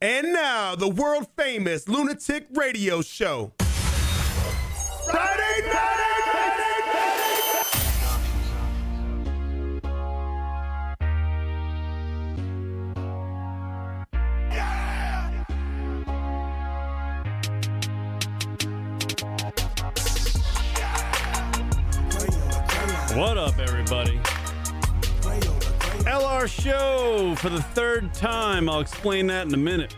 And now, the world-famous Lunatic Radio Show. Friday night! What up, everybody? LR Show for the third time. I'll explain that in a minute.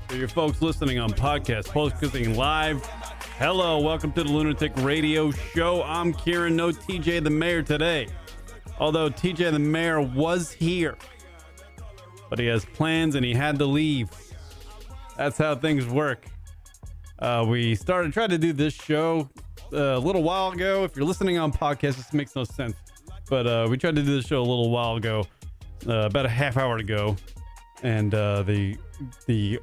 For your folks listening on podcast, post-cooking live, hello, welcome to the Lunatic Radio Show. I'm Kieran, no TJ the Mayor today. Although TJ the Mayor was here. But he has plans and he had to leave. That's how things work. We tried to do this show a little while ago. If you're listening on podcast, this makes no sense. But we tried to do this show a little while ago, about a half hour ago, and the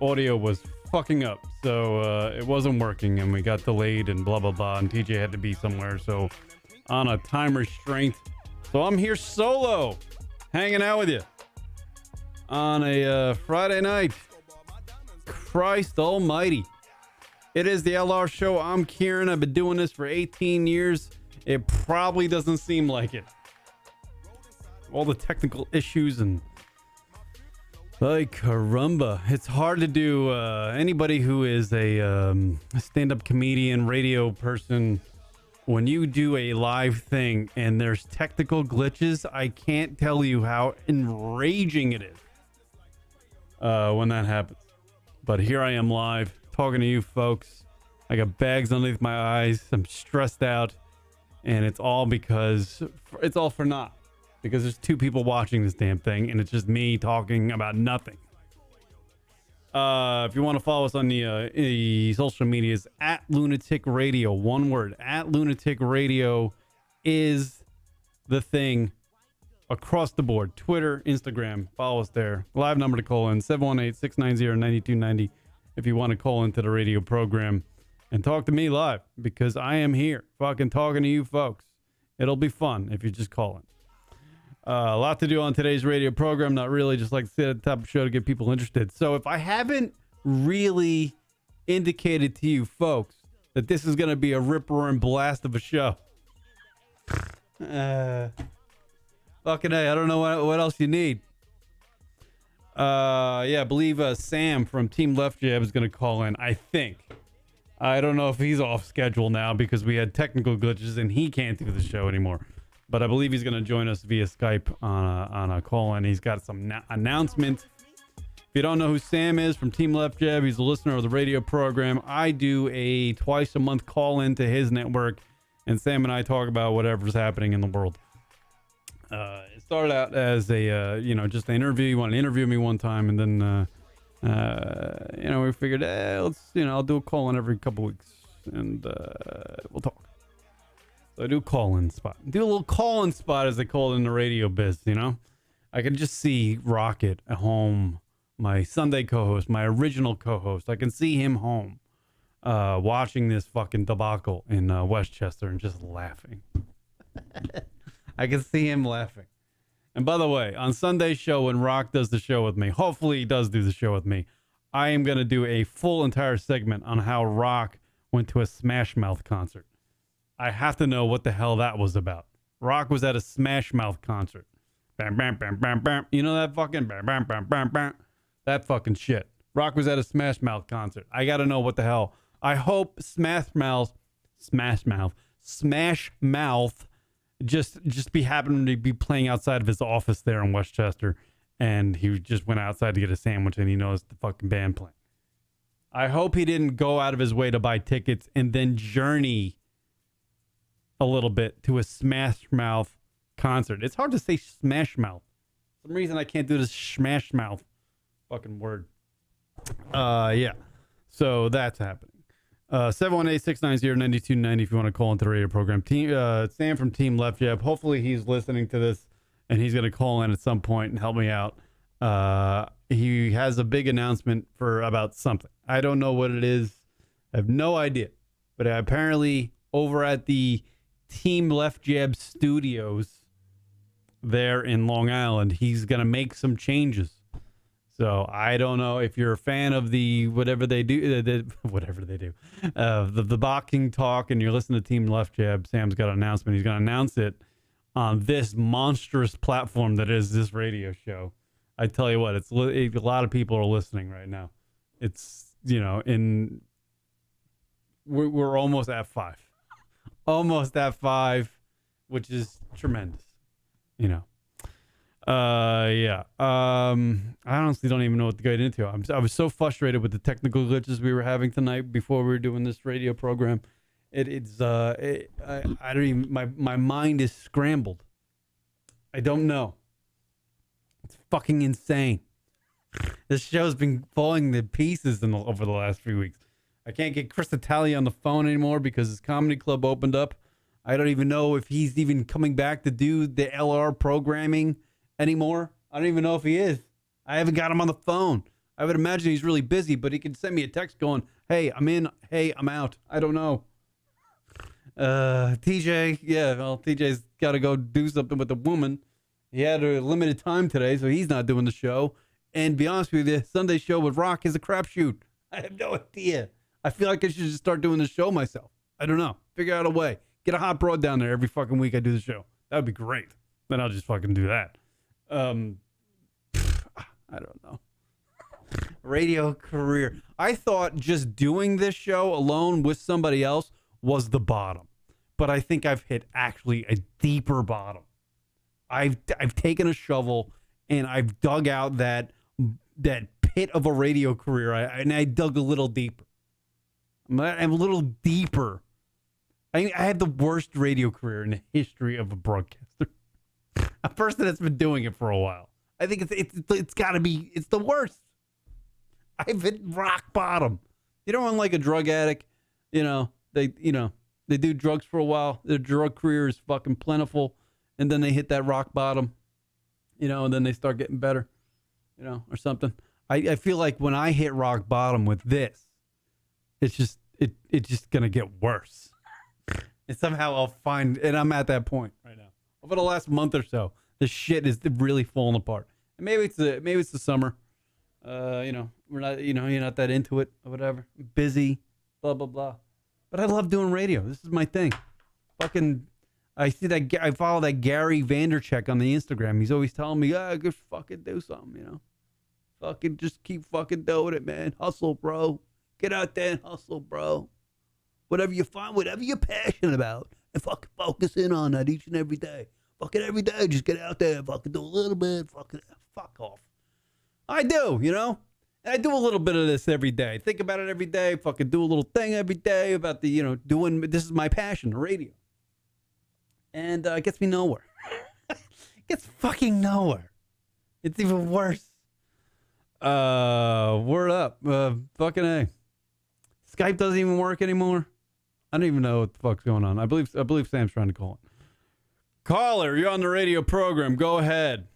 audio was fucking up, so it wasn't working, and we got delayed and blah blah blah, and TJ had to be somewhere, so on a time restraint. So I'm here solo, hanging out with you on a Friday night. Christ almighty. It is the LR Show. I'm Kieran. I've been doing this for 18 years. It probably doesn't seem like it. All the technical issues and like caramba. It's hard to do. Anybody who is a stand-up comedian, radio person, when you do a live thing and there's technical glitches, I can't tell you how enraging it is when that happens. But here I am live, talking to you folks. I got bags underneath my eyes. I'm stressed out. And it's all for naught. Because there's two people watching this damn thing. And it's just me talking about nothing. If you want to follow us on the social medias, at Lunatic Radio. One word. At Lunatic Radio is the thing across the board. Twitter, Instagram. Follow us there. Live number to call in. 718-690-9290. If you want to call into the radio program and talk to me live, because I am here fucking talking to you folks. It'll be fun if you just call in. A lot to do on today's radio program. Not really, just like to sit at the top of the show to get people interested. So if I haven't really indicated to you folks that this is going to be a rip-roaring blast of a show, fucking A, I don't know what else you need. I believe Sam from Team Left Jab is going to call in, I think. I don't know if he's off schedule now because we had technical glitches and he can't do the show anymore. But I believe he's going to join us via Skype on a call-in. He's got some announcements. If you don't know who Sam is from Team Left Jab, he's a listener of the radio program. I do a twice-a-month call-in to his network, and Sam and I talk about whatever's happening in the world. It started out as a, just an interview. He wanted to interview me one time, and then, we figured, let's, I'll do a call-in every couple weeks, and we'll talk. So I do a call-in spot. Do a little call-in spot, as they call it in the radio biz, I can just see Rocket at home, my Sunday co-host, my original co-host. I can see him home watching this fucking debacle in Westchester and just laughing. I can see him laughing. And by the way, on Sunday's show, when Rock does the show with me, hopefully he does do the show with me, I am going to do a full entire segment on how Rock went to a Smash Mouth concert. I have to know what the hell that was about. Rock was at a Smash Mouth concert. Bam, bam, bam, bam, bam. You know that fucking bam, bam, bam, bam, bam. That fucking shit. Rock was at a Smash Mouth concert. I got to know what the hell. I hope Smash Mouth just be happening to be playing outside of his office there in Westchester, and he just went outside to get a sandwich and he knows the fucking band playing. I hope he didn't go out of his way to buy tickets and then journey a little bit to a Smash Mouth concert. It's hard to say Smash Mouth. For some reason I can't do this Smash Mouth fucking word. Yeah. So that's happening. 718-690-9290 if you want to call into the radio program. Sam from Team Left Jab. Hopefully he's listening to this and he's going to call in at some point and help me out. He has a big announcement about something. I don't know what it is. I have no idea. But apparently over at the Team Left Jab Studios there in Long Island, he's going to make some changes. So I don't know if you're a fan of the whatever they do, the boxing talk, and you're listening to Team Left Jab. Sam's got an announcement. He's going to announce it on this monstrous platform that is this radio show. I tell you what, a lot of people are listening right now. It's, we're almost at 5. Almost at 5, which is tremendous, Yeah. I honestly don't even know what to get into. I was so frustrated with the technical glitches we were having tonight before we were doing this radio program. I don't even, my mind is scrambled. I don't know. It's fucking insane. This show's been falling to pieces over the last few weeks. I can't get Chris Italia on the phone anymore because his comedy club opened up. I don't even know if he's even coming back to do the LR programming anymore. I don't even know if he is. I haven't got him on the phone. I would imagine he's really busy, but he can send me a text going, hey, I'm in. Hey, I'm out. I don't know. TJ, TJ's got to go do something with a woman. He had a limited time today, so he's not doing the show. And to be honest with you, Sunday show with Rock is a crapshoot. I have no idea. I feel like I should just start doing the show myself. I don't know. Figure out a way. Get a hot broad down there every fucking week I do the show. That would be great. Then I'll just fucking do that. I don't know. Radio career. I thought just doing this show alone with somebody else was the bottom. But I think I've hit actually a deeper bottom. I've taken a shovel and I've dug out that pit of a radio career, and I dug a little deeper. I'm a little deeper. I had the worst radio career in the history of a broadcaster. A person that's been doing it for a while. I think it's got to be, it's the worst. I've hit rock bottom. You know, I'm like a drug addict. They do drugs for a while. Their drug career is fucking plentiful. And then they hit that rock bottom, and then they start getting better, or something. I feel like when I hit rock bottom with this, it's just going to get worse. And somehow I'll find, and I'm at that point right now. Over the last month or so, the shit is really falling apart. And maybe it's the summer. We're not, you're not that into it or whatever. Busy, blah, blah, blah. But I love doing radio. This is my thing. I follow that Gary Vandercheck on the Instagram. He's always telling me, go fucking do something, Fucking just keep fucking doing it, man. Hustle, bro. Get out there and hustle, bro. Whatever you find, whatever you're passionate about, and fucking focus in on that each and every day. Fucking every day, just get out there and fucking do a little bit. Fucking fuck off. I do, And I do a little bit of this every day. Think about it every day. Fucking do a little thing every day about the, doing, this is my passion, the radio. And it gets me nowhere. It gets fucking nowhere. It's even worse. Word up. Fucking A. Skype doesn't even work anymore. I don't even know what the fuck's going on. I believe Sam's trying to call it. Caller, you're on the radio program. Go ahead.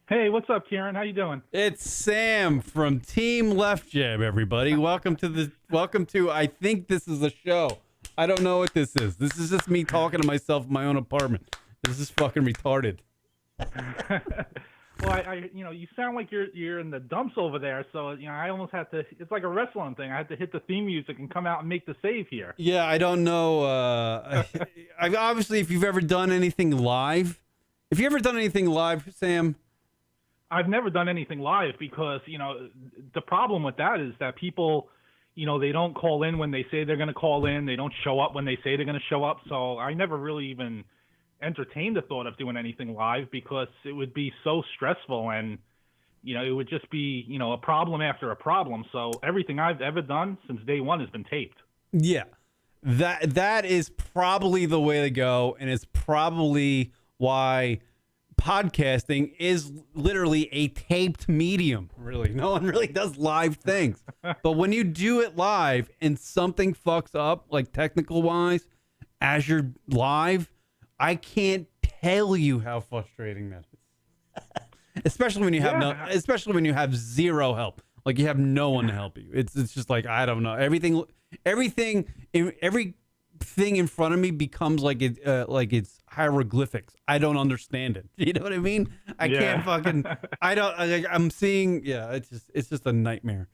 Hey, what's up, Kieran? How you doing? It's Sam from Team Left Jab, everybody. Welcome to I think this is a show. I don't know what this is. This is just me talking to myself in my own apartment. This is fucking retarded. Well, you sound like you're in the dumps over there. So, I almost had to. It's like a wrestling thing. I had to hit the theme music and come out and make the save here. Yeah, I don't know. Obviously, if you've ever done anything live, Sam. I've never done anything live because the problem with that is that people. They don't call in when they say they're going to call in. They don't show up when they say they're going to show up. So I never really even entertained the thought of doing anything live because it would be so stressful and, it would just be, a problem after a problem. So everything I've ever done since day one has been taped. Yeah, that is probably the way to go. And it's probably why podcasting is literally a taped medium. Really, no one really does live things. But when you do it live and something fucks up, like technical wise, as you're live, I can't tell you how frustrating that is. Especially when you have zero help. Like you have no one to help you. It's just like I don't know. Every thing in front of me becomes like it's hieroglyphics. I don't understand it. You know what I mean? I can't fucking. I'm seeing. Yeah, it's just a nightmare.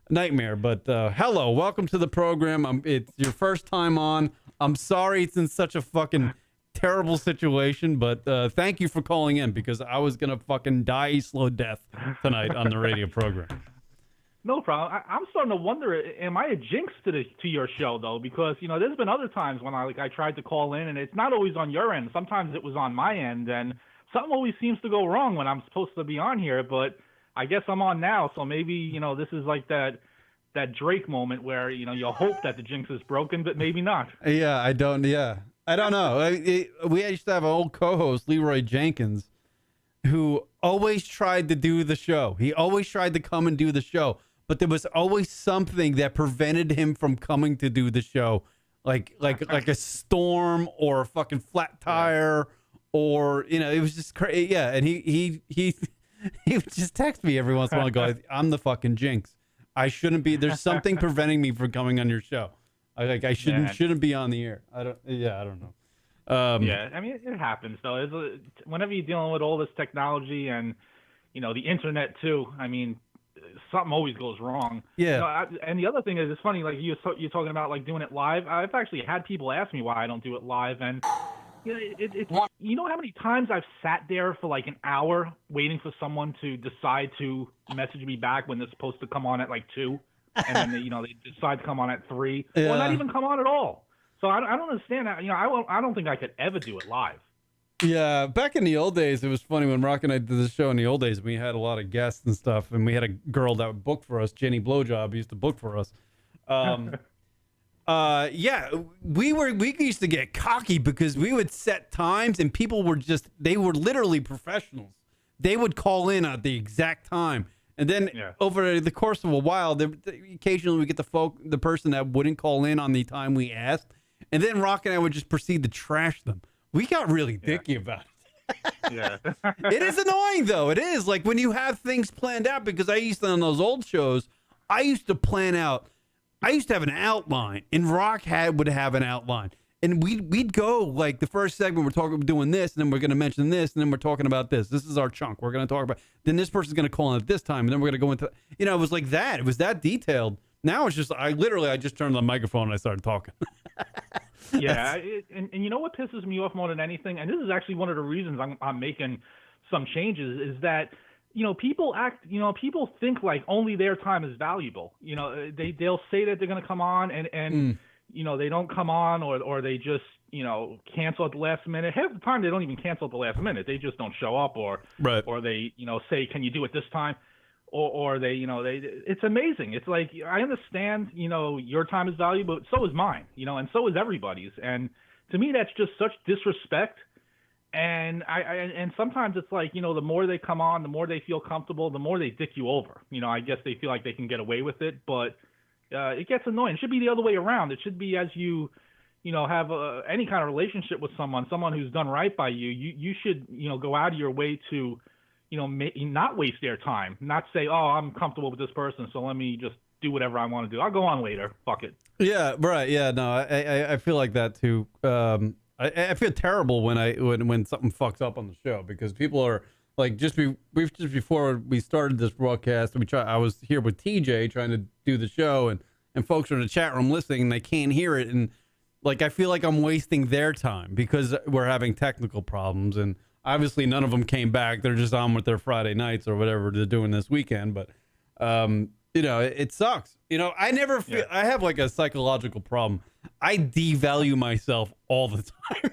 But hello, welcome to the program. It's your first time on. I'm sorry it's in such a fucking terrible situation, but thank you for calling in because I was gonna fucking die a slow death tonight on the radio program. No problem. I'm starting to wonder, am I a jinx to your show though? Because there's been other times when I tried to call in, and it's not always on your end. Sometimes it was on my end, and something always seems to go wrong when I'm supposed to be on here. But I guess I'm on now, so maybe this is like that Drake moment where you'll hope that the jinx is broken, but maybe not. Yeah, I don't know. We used to have an old co-host, Leroy Jenkins, who always tried to do the show. He always tried to come and do the show. But there was always something that prevented him from coming to do the show, like a storm or a fucking flat tire, or it was just crazy. Yeah, and he would just text me every once in a while, and go, "I'm the fucking jinx. I shouldn't be. There's something preventing me from coming on your show. I shouldn't be on the air. I don't know." Yeah, I mean it happens though. Whenever you're dealing with all this technology and the internet too. I mean, something always goes wrong. Yeah. And the other thing is, it's funny, like you're talking about like doing it live. I've actually had people ask me why I don't do it live, and it's how many times I've sat there for like an hour waiting for someone to decide to message me back when they're supposed to come on at like 2, and then they decide to come on at 3, or not even come on at all. So I don't understand that. I don't think I could ever do it live. Yeah, back in the old days, it was funny when Rock and I did the show in the old days. We had a lot of guests and stuff, and we had a girl that would book for us, Jenny Blowjob, used to book for us. Yeah, we used to get cocky because we would set times, and people were they were literally professionals. They would call in at the exact time, and then over the course of a while, occasionally we get the person that wouldn't call in on the time we asked, and then Rock and I would just proceed to trash them. We got really dicky about it. Yeah. It is annoying, though. It is. Like, when you have things planned out, because I used to, on those old shows, I used to plan out. I used to have an outline, and Rock would have an outline. And we'd go, like, the first segment, we're doing this, and then we're going to mention this, and then we're talking about this. This is our chunk. We're going to talk about, then this person's going to call in at this time, and then we're going to go into, it was like that. It was that detailed. Now it's just, I just turned on the microphone and I started talking. Yeah, and you know what pisses me off more than anything, and this is actually one of the reasons I'm making some changes, is that people think like only their time is valuable. They'll say that they're going to come on, and they don't come on, or they just cancel at the last minute. Half the time they don't even cancel at the last minute. They just don't show up, or they say, can you do it this time? Or they, it's amazing. It's like, I understand, your time is valuable, but so is mine, and so is everybody's. And to me, that's just such disrespect. And and sometimes it's like, the more they come on, the more they feel comfortable, the more they dick you over. I guess they feel like they can get away with it, but it gets annoying. It should be the other way around. It should be as you have any kind of relationship with someone who's done right by you. You should, go out of your way to not waste their time, not say, oh, I'm comfortable with this person, so let me just do whatever I want to do. I'll go on later. Fuck it. Yeah, right. Yeah, no, I feel like that too. I feel terrible when something fucks up on the show, because people are like, just before we started this broadcast, I was here with TJ trying to do the show, and folks are in the chat room listening and they can't hear it, and like, I feel like I'm wasting their time because we're having technical problems, and obviously, none of them came back. They're just on with their Friday nights or whatever they're doing this weekend. But, it sucks. I never feel, I have like a psychological problem. I devalue myself all the time.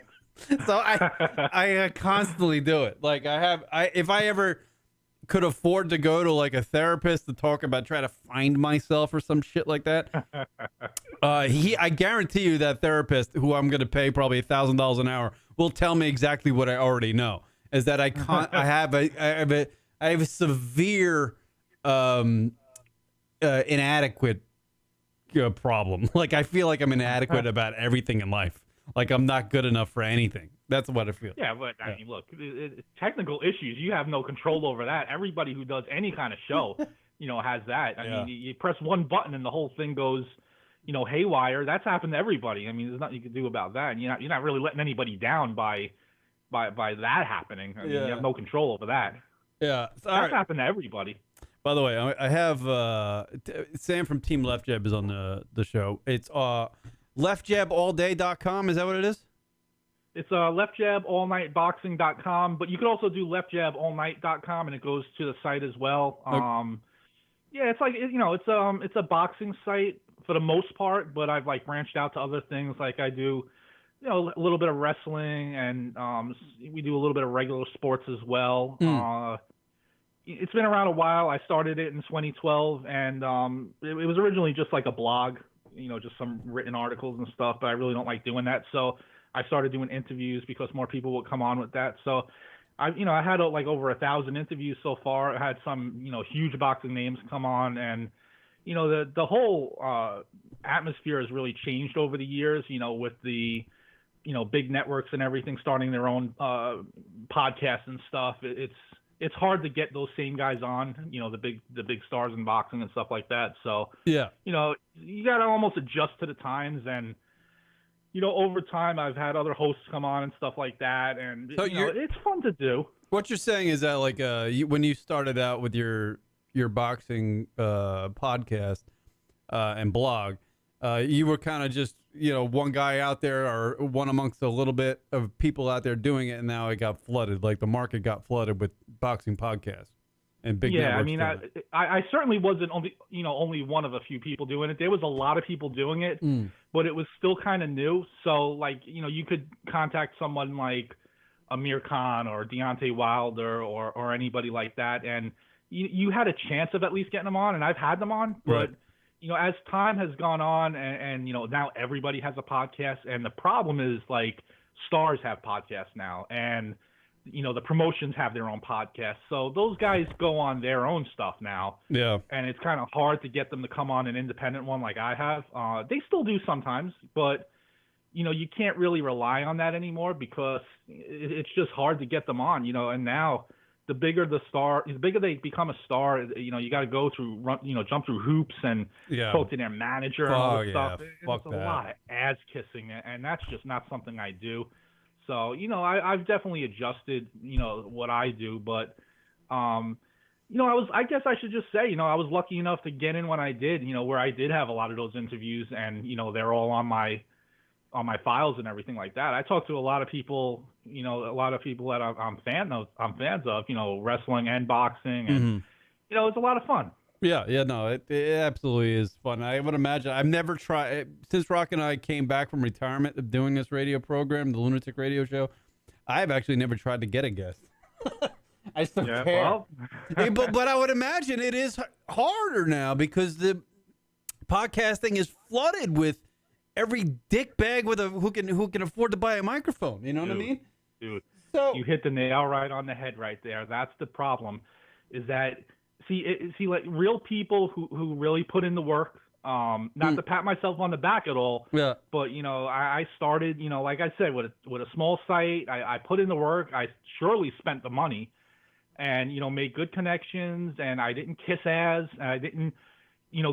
So I constantly do it. Like if I ever could afford to go to like a therapist to talk about, try to find myself or some shit like that. I guarantee you that therapist, who I'm going to pay probably $1,000 an hour, will tell me exactly what I already know. Is that I have a severe inadequate problem. Like, I feel like I'm inadequate about everything in life. Like, I'm not good enough for anything. That's what I feel. Yeah, but I mean, look, technical issues, you have no control over that. Everybody who does any kind of show, has that. I mean, you press one button and the whole thing goes, haywire. That's happened to everybody. I mean, there's nothing you can do about that. And you're not really letting anybody down by that happening. I mean, you have no control over that. Yeah, That's happened to everybody. By the way, I have Sam from Team Left Jab is on the show. It's leftjaballday.com. Is that what it is? It's leftjaballnightboxing.com, but you could also do leftjaballnight.com, and it goes to the site as well. Okay. Yeah, it's like it's a boxing site for the most part, but I've like branched out to other things. Like I do, a little bit of wrestling, and we do a little bit of regular sports as well. It's been around a while. I started it in 2012, and it was originally just like a blog, just some written articles and stuff, but I really don't like doing that. So I started doing interviews because more people would come on with that. So I had like over 1,000 interviews so far. I had some, huge boxing names come on, and, the whole atmosphere has really changed over the years, with the, big networks and everything starting their own podcasts and stuff. It's hard to get those same guys on, the big stars in boxing and stuff like that. So, yeah, you got to almost adjust to the times. And, over time, I've had other hosts come on and stuff like that. And, so it's fun to do. What you're saying is that, like, when you started out with your boxing podcast and blog, you were kind of just, one guy out there or one amongst a little bit of people out there doing it, and now it got flooded. Like the market got flooded with boxing podcasts and big networks. Yeah, I mean, I certainly wasn't only one of a few people doing it. There was a lot of people doing it, but it was still kind of new. So like, you could contact someone like Amir Khan or Deontay Wilder or anybody like that, and you had a chance of at least getting them on, and I've had them on, but. Right. As time has gone on and now everybody has a podcast, and the problem is like stars have podcasts now, and, the promotions have their own podcasts. So those guys go on their own stuff now. Yeah. And it's kind of hard to get them to come on an independent one like I have. They still do sometimes, but, you can't really rely on that anymore because it's just hard to get them on, and now the bigger they become a star, you got to go through, jump through hoops and talk to their manager and all that stuff. It's a lot of ass kissing, and that's just not something I do. So, I've definitely adjusted, what I do, but, I guess I should just say, I was lucky enough to get in when I did, where I did have a lot of those interviews, and, they're all on my files and everything like that. I talked to a lot of people, that I'm fans of, wrestling and boxing, and it's a lot of fun. Yeah, no, it absolutely is fun. I would imagine I've never tried since Rock and I came back from retirement of doing this radio program, the Lunatic Radio Show. I've actually never tried to get a guest. I still can't. Well. but I would imagine it is harder now because the podcasting is flooded with every dickbag who can afford to buy a microphone. You know what I mean? Dude, so you hit the nail right on the head right there. That's the problem. Is that see like real people who really put in the work. Not to pat myself on the back at all. Yeah. But I started like I said with a small site. I put in the work. I surely spent the money, and made good connections. And I didn't kiss ass. And I didn't.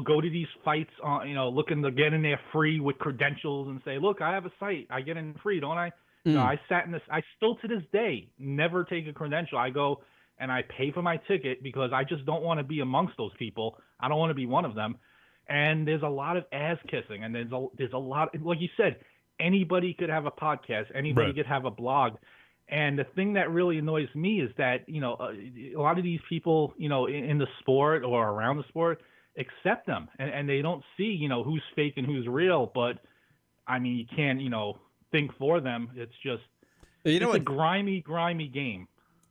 Go to these fights, looking to get in there free with credentials and say, look, I have a site. I get in free, don't I? No, I sat in this. I still to this day never take a credential. I go and I pay for my ticket because I just don't want to be amongst those people. I don't want to be one of them. And there's a lot of ass kissing, and there's a lot, like you said, anybody could have a podcast. Anybody could have a blog. And the thing that really annoys me is that, a lot of these people, in the sport or around the sport, accept them, and they don't see who's fake and who's real. But I mean, you can't think for them. It's just it's a grimy game.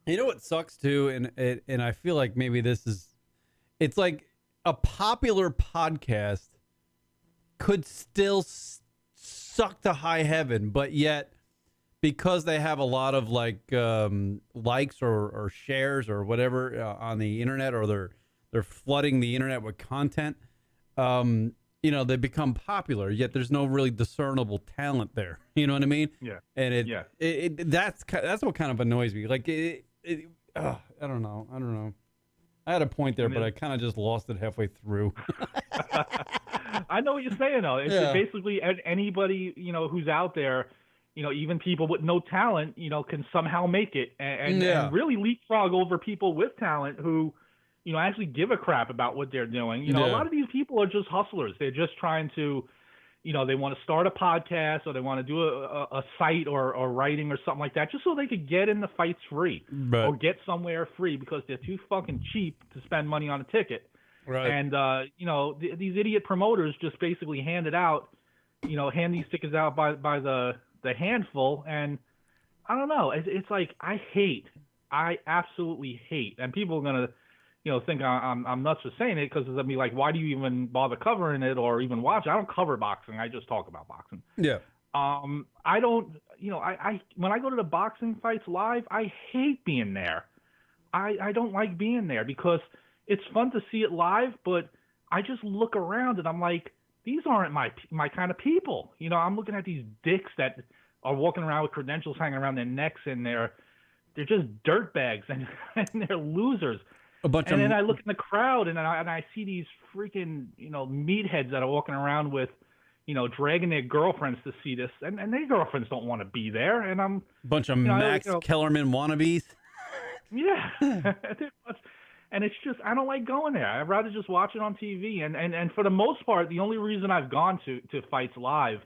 You know what sucks too, and I feel like maybe it's like a popular podcast could still suck to high heaven, but yet because they have a lot of likes or shares or whatever on the internet, or they're flooding the internet with content, they become popular, yet there's no really discernible talent there. You know what I mean? Yeah. And that's what kind of annoys me. Like I don't know. I had a point there, but I kind of just lost it halfway through. I I know what you're saying, though. It's basically anybody, who's out there, even people with no talent, can somehow make it and really leapfrog over people with talent who, actually give a crap about what they're doing. A lot of these people are just hustlers. They're just trying to, they want to start a podcast or they want to do a site or writing or something like that just so they could get in the fights free or get somewhere free because they're too fucking cheap to spend money on a ticket. Right. And, these idiot promoters just basically hand these tickets out by the handful. And I don't know. It's like I absolutely hate. And people are going to, think I'm nuts for saying it because they'll be like, why do you even bother covering it or even watch it? I don't cover boxing. I just talk about boxing. Yeah. I don't, I when I go to the boxing fights live, I hate being there. I don't like being there because it's fun to see it live, but I just look around and I'm like, these aren't my kind of people. I'm looking at these dicks that are walking around with credentials hanging around their necks and they're just dirtbags and they're losers. And then I look in the crowd and I see these freaking, meatheads that are walking around with, dragging their girlfriends to see this, and their girlfriends don't want to be there. And I'm bunch of Max Kellerman wannabes. Yeah. And it's just, I don't like going there. I'd rather just watch it on TV. And for the most part, the only reason I've gone to fights live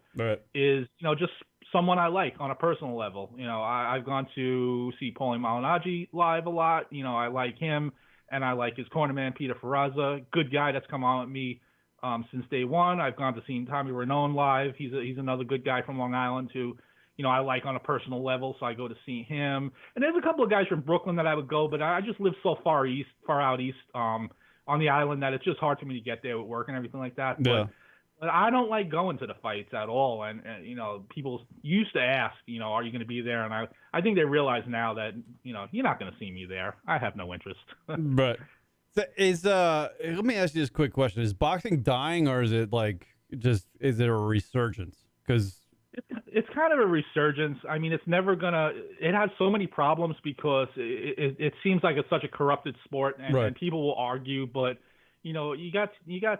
is, just someone I like on a personal level. I've gone to see Paulie Malignaggi live a lot. I like him. And I like his cornerman, Peter Ferrazza, good guy that's come on with me since day one. I've gone to see Tommy Ranone live. He's another good guy from Long Island who, I like on a personal level, so I go to see him. And there's a couple of guys from Brooklyn that I would go, but I just live so far out east on the island that it's just hard for me to get there with work and everything like that. Yeah. But I don't like going to the fights at all. And people used to ask, are you going to be there? And I think they realize now that, you're not going to see me there. I have no interest. But let me ask you this quick question. Is boxing dying or is it is it a resurgence? Because it's kind of a resurgence. I mean, it's never it has so many problems because it seems like it's such a corrupted sport and people will argue, but you got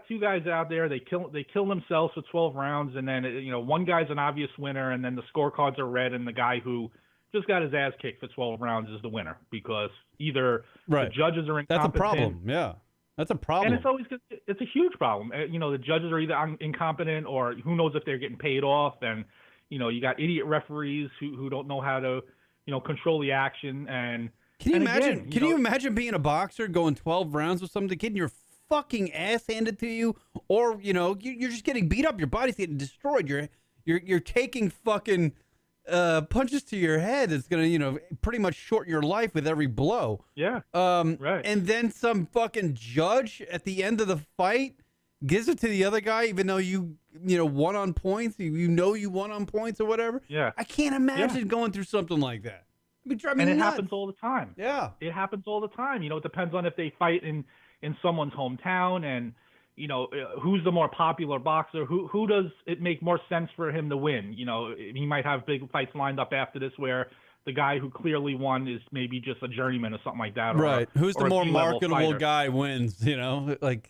two guys out there. They kill themselves for 12 rounds, and then one guy's an obvious winner, and then the scorecards are red, and the guy who just got his ass kicked for 12 rounds is the winner because either the judges are incompetent. That's a problem. Yeah, that's a problem. And it's a huge problem. The judges are either incompetent or who knows if they're getting paid off, and you got idiot referees who don't know how to control the action. And can you imagine? Can you imagine being a boxer going 12 rounds with somebody getting your fucking ass handed to you, or you're just getting beat up, your body's getting destroyed, you're taking fucking punches to your head that's gonna pretty much shorten your life with every blow. And then some fucking judge at the end of the fight gives it to the other guy even though you won on points, you won on points or whatever. I can't imagine going through something like that. It happens all the time. It happens all the time. It depends on if they fight in someone's hometown and who's the more popular boxer, who does it make more sense for him to win. He might have big fights lined up after this where the guy who clearly won is maybe just a journeyman or something like that, who's the more marketable guy wins, it's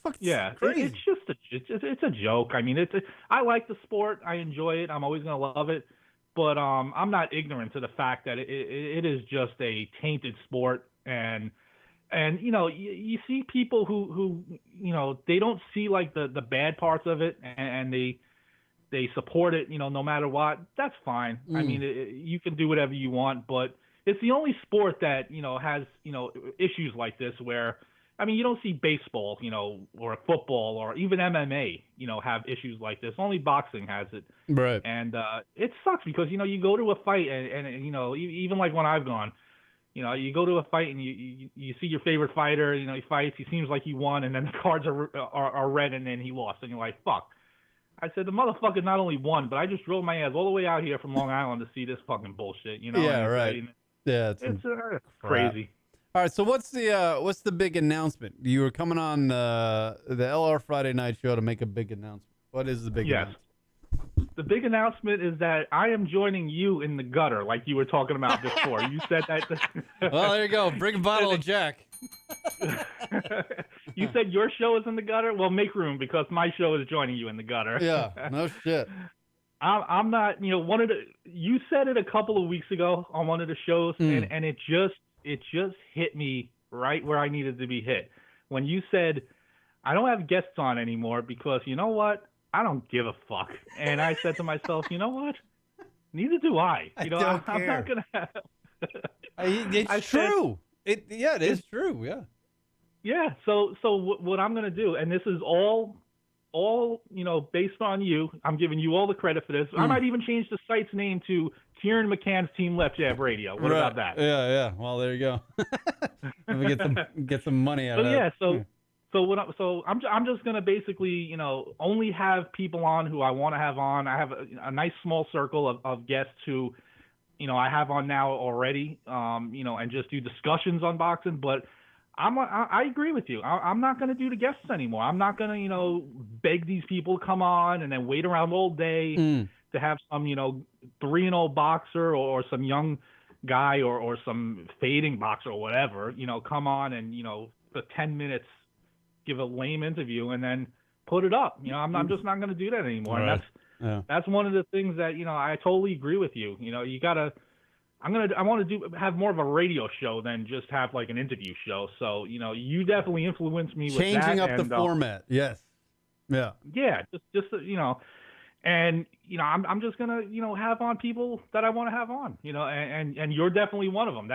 fucking crazy. It's a joke. I mean, I like the sport, I enjoy it, I'm always gonna love it, but I'm not ignorant to the fact that it is just a tainted sport. And you see people who they don't see the bad parts of it, and they support it no matter what. That's fine. I mean, you can do whatever you want, but it's the only sport that has issues like this where, I mean, you don't see baseball or football or even MMA have issues like this. Only boxing has it. Right. And it sucks because you go to a fight and even like when I've gone, you go to a fight and you see your favorite fighter, he fights, he seems like he won, and then the cards are red and then he lost, and you're like, fuck. I said, the motherfucker not only won, but I just drove my ass all the way out here from Long Island to see this fucking bullshit, Yeah, right. It's crazy. All right, so what's the big announcement? You were coming on the LR Friday night show to make a big announcement. What is the big announcement? The big announcement is that I am joining you in the gutter, like you were talking about before. You said that. Well, there you go. Bring a bottle of Jack. You said your show is in the gutter? Well, make room because my show is joining you in the gutter. Yeah, no shit. I'm not, you said it a couple of weeks ago on one of the shows, and it just hit me right where I needed to be hit. When you said, I don't have guests on anymore because you know what? I don't give a fuck. And I said to myself, you know what? Neither do I. I'm not gonna have. It's true. It is true. Yeah. Yeah. So what I'm gonna do, and this is all based on you. I'm giving you all the credit for this. I might even change the site's name to Kieran McCann's Team Left Jab Radio. What about that? Yeah. Well, there you go. get some money out of that. Yeah. So I'm just gonna basically only have people on who I want to have on. I have a nice small circle of guests who I have on now already. And just do discussions on boxing. But I agree with you. I'm not gonna do the guests anymore. I'm not gonna beg these people to come on and then wait around all day to have some 3-0 boxer or some young guy or some fading boxer or whatever come on and for 10 minutes give a lame interview and then put it up. I'm just not going to do that anymore. Right. And that's one of the things that I totally agree with you. You gotta. I want to have more of a radio show than just have like an interview show. So you definitely influenced me with that. Changing up the format. Yes. Yeah. Yeah. Just and I'm just gonna have on people that I want to have on. And you're definitely one of them.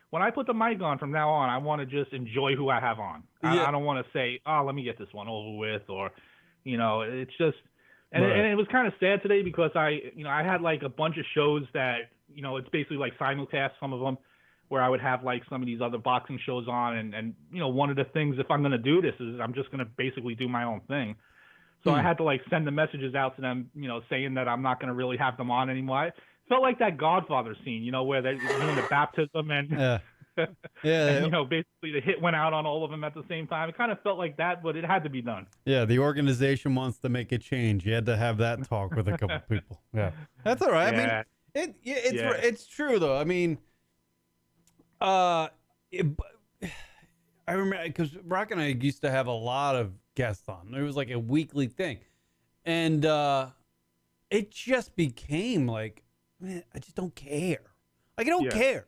When I put the mic on from now on, I want to just enjoy who I have on. I don't want to say, oh, let me get this one over with, or it's just. And, right. And it was kind of sad today because I had like a bunch of shows that it's basically like simulcast, some of them, where I would have like some of these other boxing shows on, and one of the things, if I'm going to do this, is I'm just going to basically do my own thing. So I had to like send the messages out to them, saying that I'm not going to really have them on anymore. It felt like that Godfather scene, where they're doing the baptism and, and basically the hit went out on all of them at the same time. It kind of felt like that, but it had to be done. Yeah, the organization wants to make a change. You had to have that talk with a couple people. Yeah, that's all right. Yeah. I mean, it's true though. I mean, I remember because Rock and I used to have a lot of guests on. It was like a weekly thing, and it just became like, man, I just don't care. Like I don't care.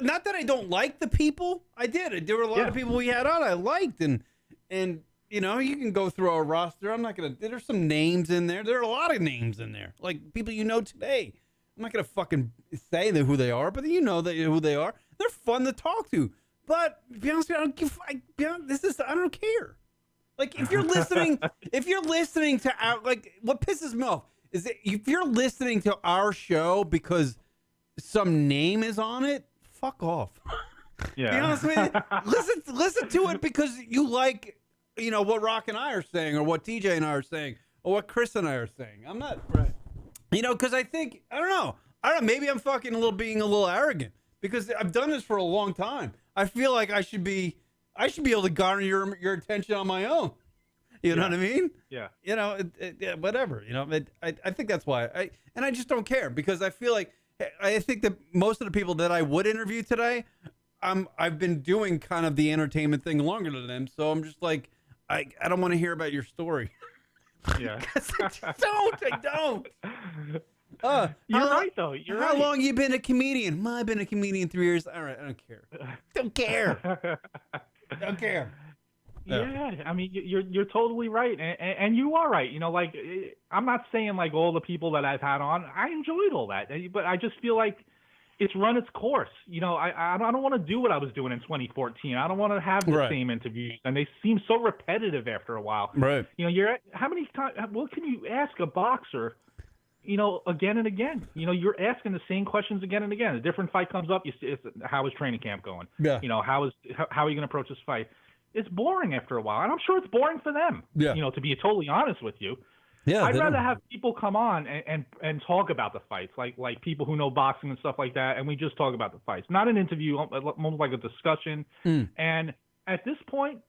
Not that I don't like the people. I did. There were a lot of people we had on I liked, and you can go through our roster. I'm not gonna. There's some names in there. There are a lot of names in there, like people today. I'm not gonna fucking say who they are, but who they are. They're fun to talk to. But to be honest with you, I don't care. Like if you're listening, to our, like what pisses me off is that if you're listening to our show because some name is on it, fuck off. Yeah. You know what I mean? Listen to it because you like, what Rock and I are saying, or what TJ and I are saying, or what Chris and I are saying. I'm not right. Because I think I don't know. Maybe I'm being a little arrogant because I've done this for a long time. I feel like I should be able to garner your attention on my own. You know what I mean? Yeah. Whatever. I think that's why I just don't care because I feel like I think that most of the people that I would interview today, I've been doing kind of the entertainment thing longer than them, so I'm just like I don't want to hear about your story. Yeah. I don't. You're right though. How long you been a comedian? I've been a comedian 3 years. All right, I don't care. Don't care. Yeah, I mean you're totally right, and you are right. Like I'm not saying like all the people that I've had on, I enjoyed all that, but I just feel like it's run its course. I don't want to do what I was doing in 2014. I don't want to have the same interviews, and they seem so repetitive after a while. Right. How many times? What can you ask a boxer? Again and again. You're asking the same questions again and again. A different fight comes up. How is training camp going? Yeah. How are you going to approach this fight? It's boring after a while, and I'm sure it's boring for them. Yeah. To be totally honest with you. Yeah. I'd rather have people come on and talk about the fights, like people who know boxing and stuff like that, and we just talk about the fights. Not an interview, more like a discussion. And at this point,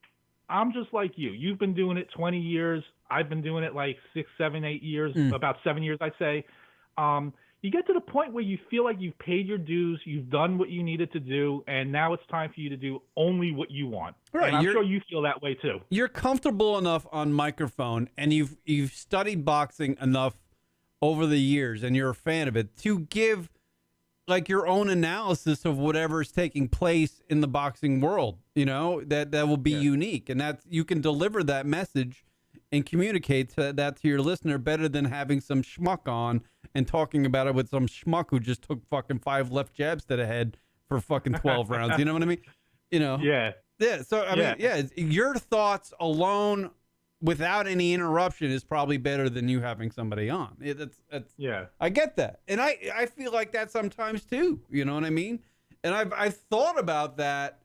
I'm just like you. You've been doing it 20 years. I've been doing it like 6, 7, 8 years, about 7 years, I'd say. you get to the point where you feel like you've paid your dues, you've done what you needed to do, and now it's time for you to do only what you want. Right, And I'm sure you feel that way too. You're comfortable enough on microphone, and you've studied boxing enough over the years, and you're a fan of it, to give like your own analysis of whatever's taking place in the boxing world. You know, that will be unique, and that you can deliver that message and communicate that to your listener better than having some schmuck on and talking about it with some schmuck who just took fucking 5 left jabs to the head for fucking 12 rounds. You know what I mean? You know? Yeah. Yeah. So, I mean, your thoughts alone without any interruption is probably better than you having somebody on. I get that. And I feel like that sometimes too. You know what I mean? And I've thought about that.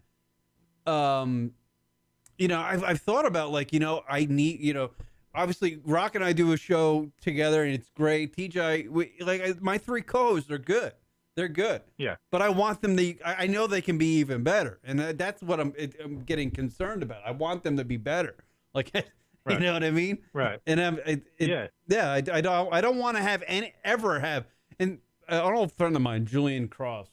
You know, I've thought about, like, you know, I need, you know, obviously Rock and I do a show together and it's great. TJ, my 3 co-hosts are good. They're good. Yeah. But I want them to, I know they can be even better. And that's what I'm getting concerned about. I want them to be better. Like, you know what I mean? Right. And I don't want to have ever have, and an old friend of mine, Julian Cross,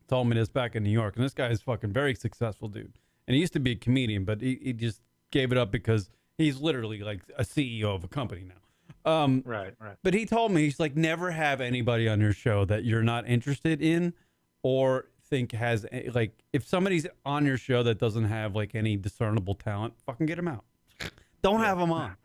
told me this back in New York. And this guy is fucking very successful dude. And he used to be a comedian, but he just gave it up because he's literally like a CEO of a company now. Right. But he told me, he's like, never have anybody on your show that you're not interested in or think has, like, if somebody's on your show that doesn't have like any discernible talent, fucking get them out. Don't have them on.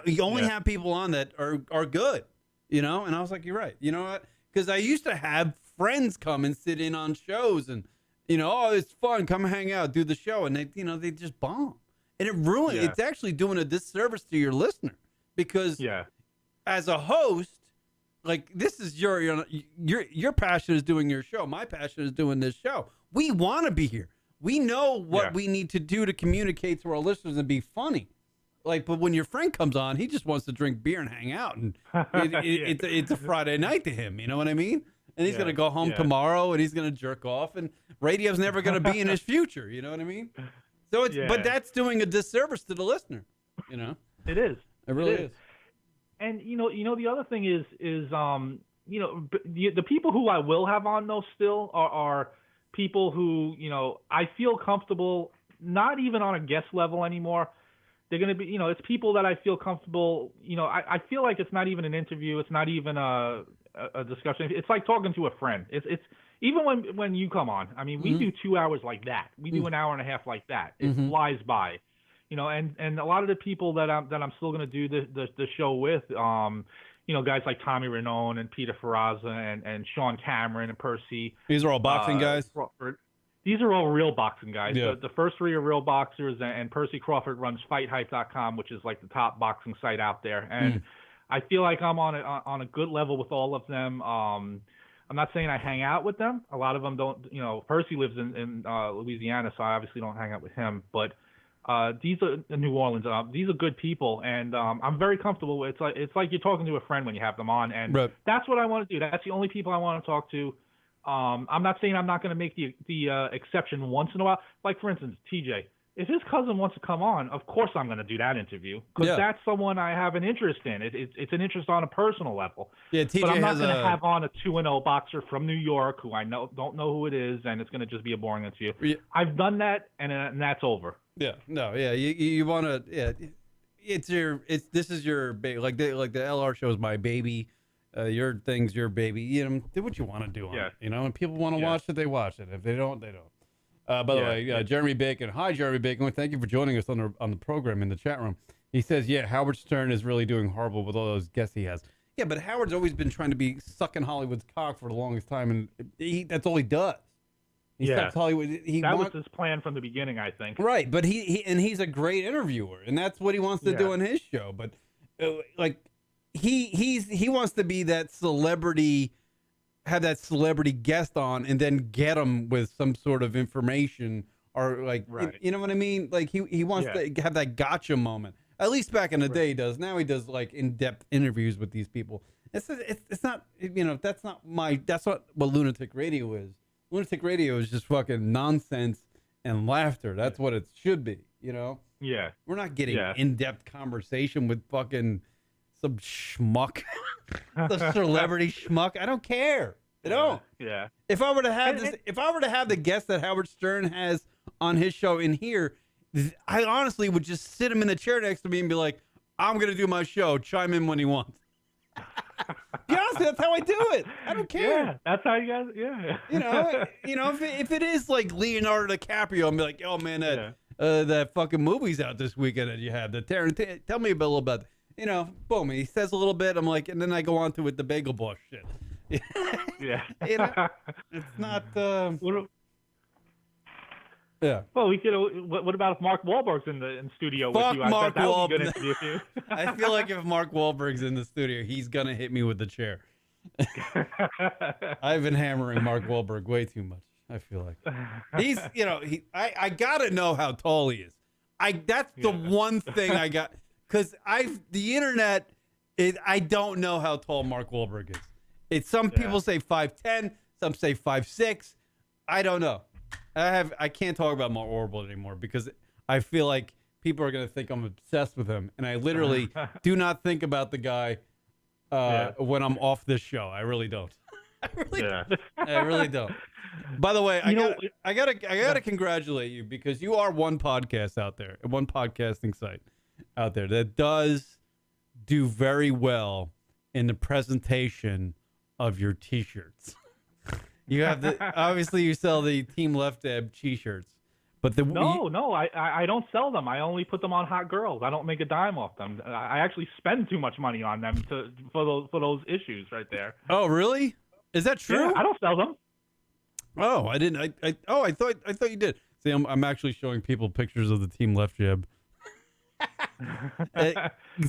You only have people on that are good, you know? And I was like, you're right. You know what? Because I used to have friends come and sit in on shows and, you know, oh, it's fun. Come hang out, do the show. And they just bomb. And it ruined, it's actually doing a disservice to your listener because as a host, like, this is your passion is doing your show. My passion is doing this show. We want to be here. We know what we need to do to communicate to our listeners and be funny. Like, but when your friend comes on, he just wants to drink beer and hang out. And it's a Friday night to him. You know what I mean? And he's going to go home tomorrow and he's going to jerk off, and radio's never going to be in his future. You know what I mean? So but that's doing a disservice to the listener, you know? It is. It really is. And, you know, the other thing is, you know, the people who I will have on though still are people who, you know, I feel comfortable, not even on a guest level anymore. They're going to be, you know, it's people that I feel comfortable, you know, I feel like it's not even an interview. It's not even a discussion. It's like talking to a friend. It's even when you come on, I mean, we do 2 hours like that. We do an hour and a half like that. It flies by, you know, and a lot of the people that I'm still going to do the show with, you know, guys like Tommy Ranone and Peter Ferrazza and Sean Cameron and Percy. These are all boxing guys? Crawford. These are all real boxing guys. Yeah. The first 3 are real boxers, and Percy Crawford runs FightHype.com, which is like the top boxing site out there. And I feel like I'm on a good level with all of them. I'm not saying I hang out with them. A lot of them don't. You know, Percy lives in Louisiana, so I obviously don't hang out with him. But these are in New Orleans. These are good people, and I'm very comfortable with. It's like you're talking to a friend when you have them on, and that's what I want to do. That's the only people I want to talk to. I'm not saying I'm not going to make the exception once in a while. Like, for instance, TJ, if his cousin wants to come on, of course I'm going to do that interview because that's someone I have an interest in. It's an interest on a personal level. Yeah, TJ, but I'm not going to have on a 2-0 boxer from New York who I don't know who it is, and it's going to just be a boring interview. Yeah. I've done that, and that's over. Yeah, no, yeah, you want to, this is your baby. Like the LR show is my baby. Your thing's your baby. You know, do what you want to do on it. You know, and people want to watch it, they watch it. If they don't, they don't. By the way, Jeremy Bacon. Hi, Jeremy Bacon. Thank you for joining us on the program in the chat room. He says, Howard Stern is really doing horrible with all those guests he has. Yeah, but Howard's always been trying to be sucking Hollywood's cock for the longest time, and that's all he does. He sucks Hollywood. That was his plan from the beginning, I think. Right, but he's a great interviewer, and that's what he wants to do on his show. But like. He wants to be that celebrity, have that celebrity guest on, and then get him with some sort of information or like, you know what I mean? Like he wants to have that gotcha moment. At least back in the day he does. Now he does like in-depth interviews with these people. It's not, you know, that's not what Lunatic Radio is. Lunatic Radio is just fucking nonsense and laughter. That's what it should be, you know? Yeah. We're not getting in-depth conversation with fucking some schmuck. The celebrity schmuck. I don't care. I don't. Yeah. If I were to have this, if I were to have the guest that Howard Stern has on his show in here, I honestly would just sit him in the chair next to me and be like, "I'm gonna do my show. Chime in when he wants." Be honest, that's how I do it. I don't care. Yeah, that's how you guys. Yeah. If it is like Leonardo DiCaprio, I'm like, "Oh man, that fucking movie's out this weekend that you have. Tell me a little about." Boom. He says a little bit. I'm like, and then I go on to it, the Bagel Boss shit. Yeah. It's not. Yeah. Well, we could. What about if Mark Wahlberg's in the studio Fuck with you? Mark Wahlberg. Good interview for you. I feel like if Mark Wahlberg's in the studio, he's gonna hit me with the chair. I've been hammering Mark Wahlberg way too much. I feel like he's. I gotta know how tall he is. That's the one thing I got because the internet. I don't know how tall Mark Wahlberg is. Some people say 5'10", some say 5'6". I don't know. I can't talk about Mark Wahlberg anymore because I feel like people are going to think I'm obsessed with him, and I literally do not think about the guy when I'm off this show. I really don't. I really don't. By the way, I gotta congratulate you because you are one podcast out there, one podcasting site out there that does do very well in the presentation of your T-shirts. You have obviously you sell the Team Left Ab T-shirts, but no, I don't sell them. I only put them on Hot Girls. I don't make a dime off them. I actually spend too much money on them for those issues right there. Oh, really? Is that true? Yeah, I don't sell them. Oh, I didn't. I thought you did. See, I'm actually showing people pictures of the Team Left Jab. Well,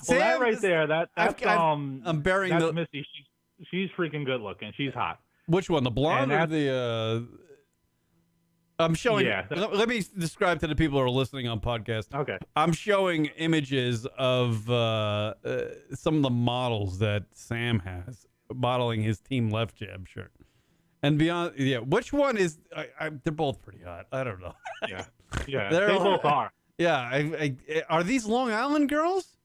that right there, that's I'm burying that's Missy. She's freaking good looking. She's hot. Which one, the blonde or the? I'm showing. Yeah. Let me describe to the people who are listening on podcast. Okay. I'm showing images of some of the models that Sam has modeling his Team Left Jab shirt. And beyond, which one is? They're both pretty hot. I don't know. Yeah, they both are. Yeah, are these Long Island girls?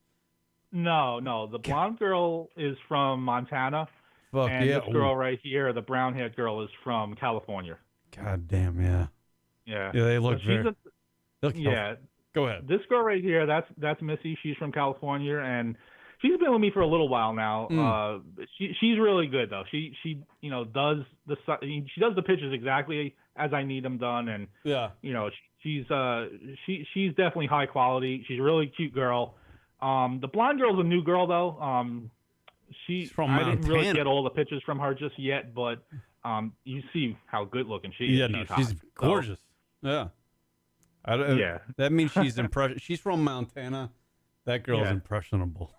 No. The blonde girl is from Montana, and this girl right here, the brown-haired girl, is from California. God damn, yeah. Yeah, they look very. Go ahead. This girl right here, that's Missy. She's from California, and she's been with me for a little while now. She's really good though. She does the pitches exactly as I need them done, and she's definitely high quality. She's a really cute girl. The blonde girl's a new girl though. She's from Montana. I didn't really get all the pictures from her just yet, but you see how good looking she is. Yeah, no, she's gorgeous. So. Yeah. That means she's impressive. She's from Montana. That girl's impressionable.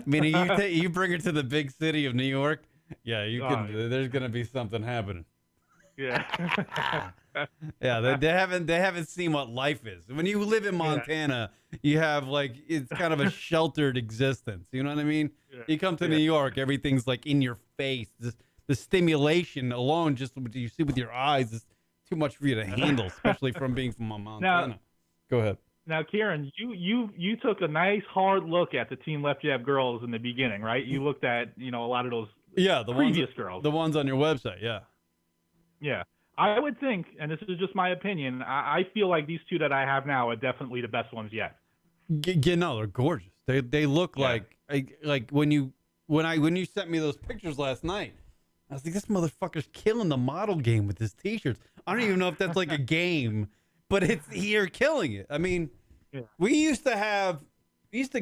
Meaning you bring her to the big city of New York. Yeah, you can. There's gonna be something happening. Yeah. Yeah, they haven't seen what life is. When you live in Montana, you have it's kind of a sheltered existence. You know what I mean? Yeah. You come to New York, everything's like in your face. The stimulation alone, just what you see with your eyes, is too much for you to handle, especially from being from Montana. Now, go ahead. Now, Kieran, you took a nice hard look at the Team Left Jab girls in the beginning, right? You looked at a lot of those previous girls, the ones on your website, yeah. Yeah, I would think, and this is just my opinion, I feel like these two that I have now are definitely the best ones yet. No, they're gorgeous. They look like when you sent me those pictures last night. I was like, this motherfucker's killing the model game with his T-shirts. I don't even know if that's like a game, but you're killing it. I mean, we used to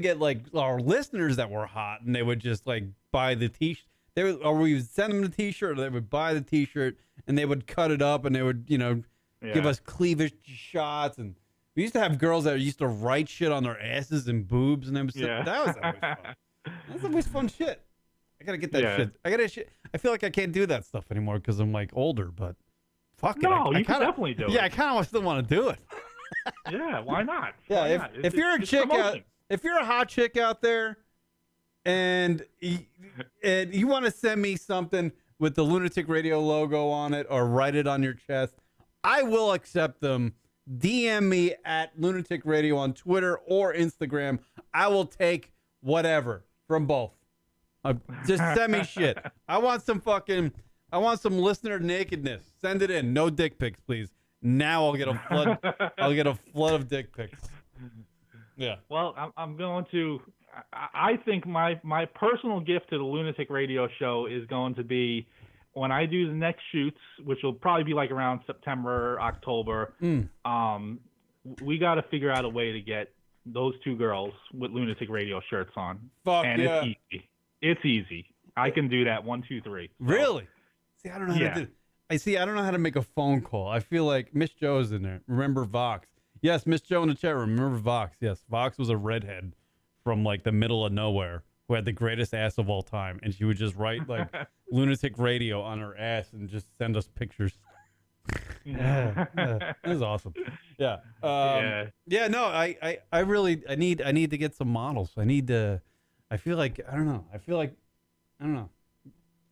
get our listeners that were hot, and they would just buy the T-shirt. Or we would send them the T-shirt, or they would buy the T-shirt, and they would cut it up, and they would give us cleavage shots. And we used to have girls that used to write shit on their asses and boobs, and that was always fun. That's always fun shit. I gotta get that shit. I feel like I can't do that stuff anymore because I'm older, but fuck it. No, you can definitely do it. Yeah, I kind of still want to do it. Yeah, why not? Yeah, if you're a chick if you're a hot chick out there, and you want to send me something with the Lunatic Radio logo on it or write it on your chest, I will accept them. DM me at Lunatic Radio on Twitter or Instagram. I will take whatever from both. Just send me shit. I want some listener nakedness. Send it in. No dick pics, please. Now I'll get a flood. I'll get a flood of dick pics. Yeah. Well, I'm going to. I think my personal gift to the Lunatic Radio Show is going to be when I do the next shoots, which will probably be like around September, October. We got to figure out a way to get those two girls with Lunatic Radio shirts on. Fuck and yeah. it's easy. It's easy. I can do that. 1, 2, 3. So. Really? See, I don't know how to do. I don't know how to make a phone call. I feel like Miss Joe's in there. Remember Vox? Yes, Miss Joe in the chat room. Remember Vox? Yes, Vox was a redhead from like the middle of nowhere who had the greatest ass of all time, and she would just write like Lunatic Radio on her ass and just send us pictures. That was awesome. Yeah. No, I really need to get some models. I feel like I don't know.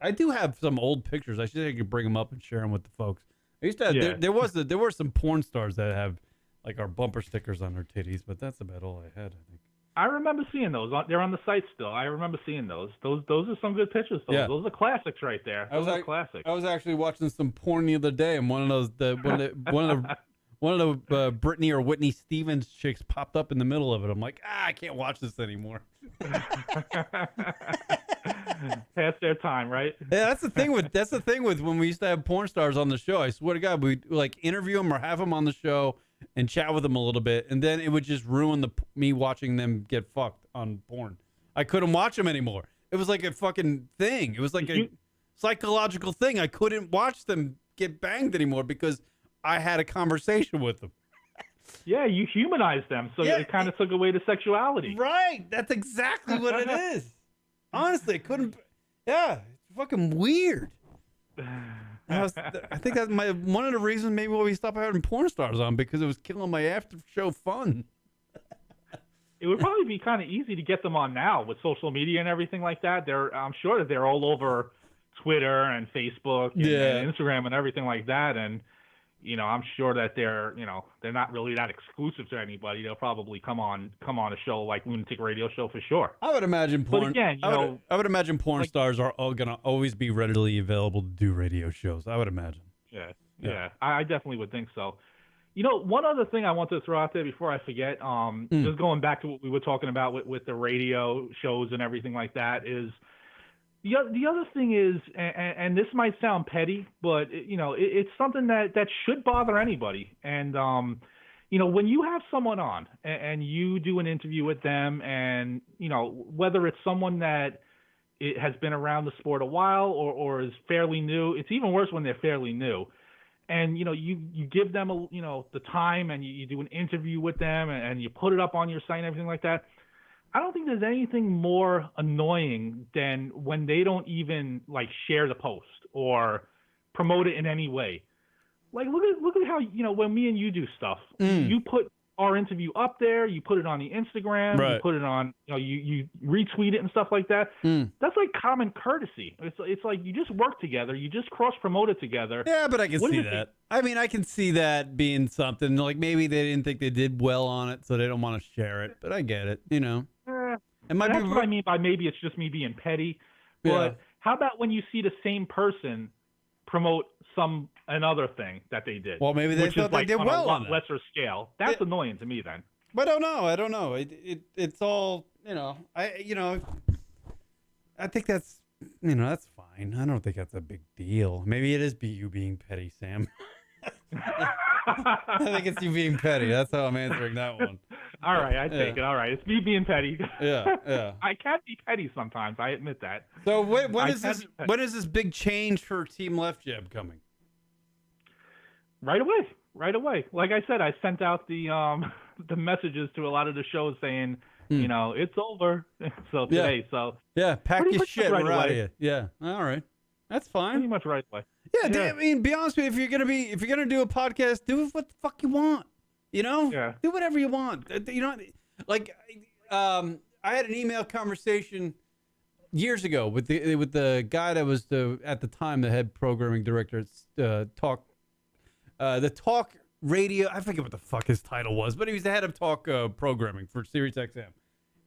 I do have some old pictures. I should bring them up and share them with the folks. I used to have, there were some porn stars that have like our bumper stickers on their titties, but that's about all I had, I think. I remember seeing those. They're on the site still. I remember seeing those. Those are some good pictures. Though. Yeah. Those are classics right there. Those are classics. I was actually watching some porn the other day, and one of the Britney or Whitney Stevens chicks popped up in the middle of it. I'm like, I can't watch this anymore. Past their time, right? Yeah, that's the thing with when we used to have porn stars on the show. I swear to God, we'd like interview them or have them on the show and chat with them a little bit, and then it would just ruin me watching them get fucked on porn. I couldn't watch them anymore. It was like a fucking thing. It was like a psychological thing. I couldn't watch them get banged anymore because I had a conversation with them. Yeah, you humanized them, so it kind of took away the sexuality. Right. That's exactly what it is. Honestly, I couldn't. Yeah, it's fucking weird. I think that's one of the reasons maybe why we stopped having porn stars on, because it was killing my after show fun. It would probably be kind of easy to get them on now with social media and everything like that. I'm sure that they're all over Twitter and Facebook and Instagram and everything like that. And I'm sure that they're not really that exclusive to anybody. They'll probably come on a show like Lunatic Radio Show for sure. I would imagine porn. But again, I would imagine porn stars are gonna always be readily available to do radio shows. I would imagine. Yeah. I definitely would think so. One other thing I want to throw out there before I forget, just going back to what we were talking about with the radio shows and everything like that, is the other thing is, and this might sound petty, but it's something that should bother anybody. And when you have someone on and you do an interview with them, and whether it's someone that has been around the sport a while or is fairly new, it's even worse when they're fairly new. And you give them the time, and you do an interview with them, and you put it up on your site and everything like that. I don't think there's anything more annoying than when they don't even like share the post or promote it in any way. Like look at how when me and you do stuff, you put our interview up there, you put it on the Instagram, right. You put it on, you retweet it and stuff like that. That's like common courtesy. It's like you just work together, you just cross promote it together. Yeah, but I can see that. I mean, I can see that being something like maybe they didn't think they did well on it, so they don't want to share it. But I get it, It might that's be... what I mean by maybe it's just me being petty. But how about when you see the same person promote another thing that they did? Well, maybe they thought they did well on a lesser scale. That's annoying to me then. But I don't know. It's all, I think that's, that's fine. I don't think that's a big deal. Maybe it is you being petty, Sam. I think it's you being petty. That's how I'm answering that one. All right, I take it. All right, it's me being petty. Yeah. I can be petty sometimes. I admit that. So when is this big change for Team Left Jab coming? Right away. Like I said, I sent out the messages to a lot of the shows saying, it's over. So today, pack your shit. We're out of here. Yeah, all right, that's fine. Pretty much right away. Yeah, I mean, be honest with you. If you're gonna do a podcast, do what the fuck you want. Do whatever you want. Like, I had an email conversation years ago with the guy that was at the time the head programming director at Talk Radio. I forget what the fuck his title was, but he was the head of Talk programming for Sirius XM,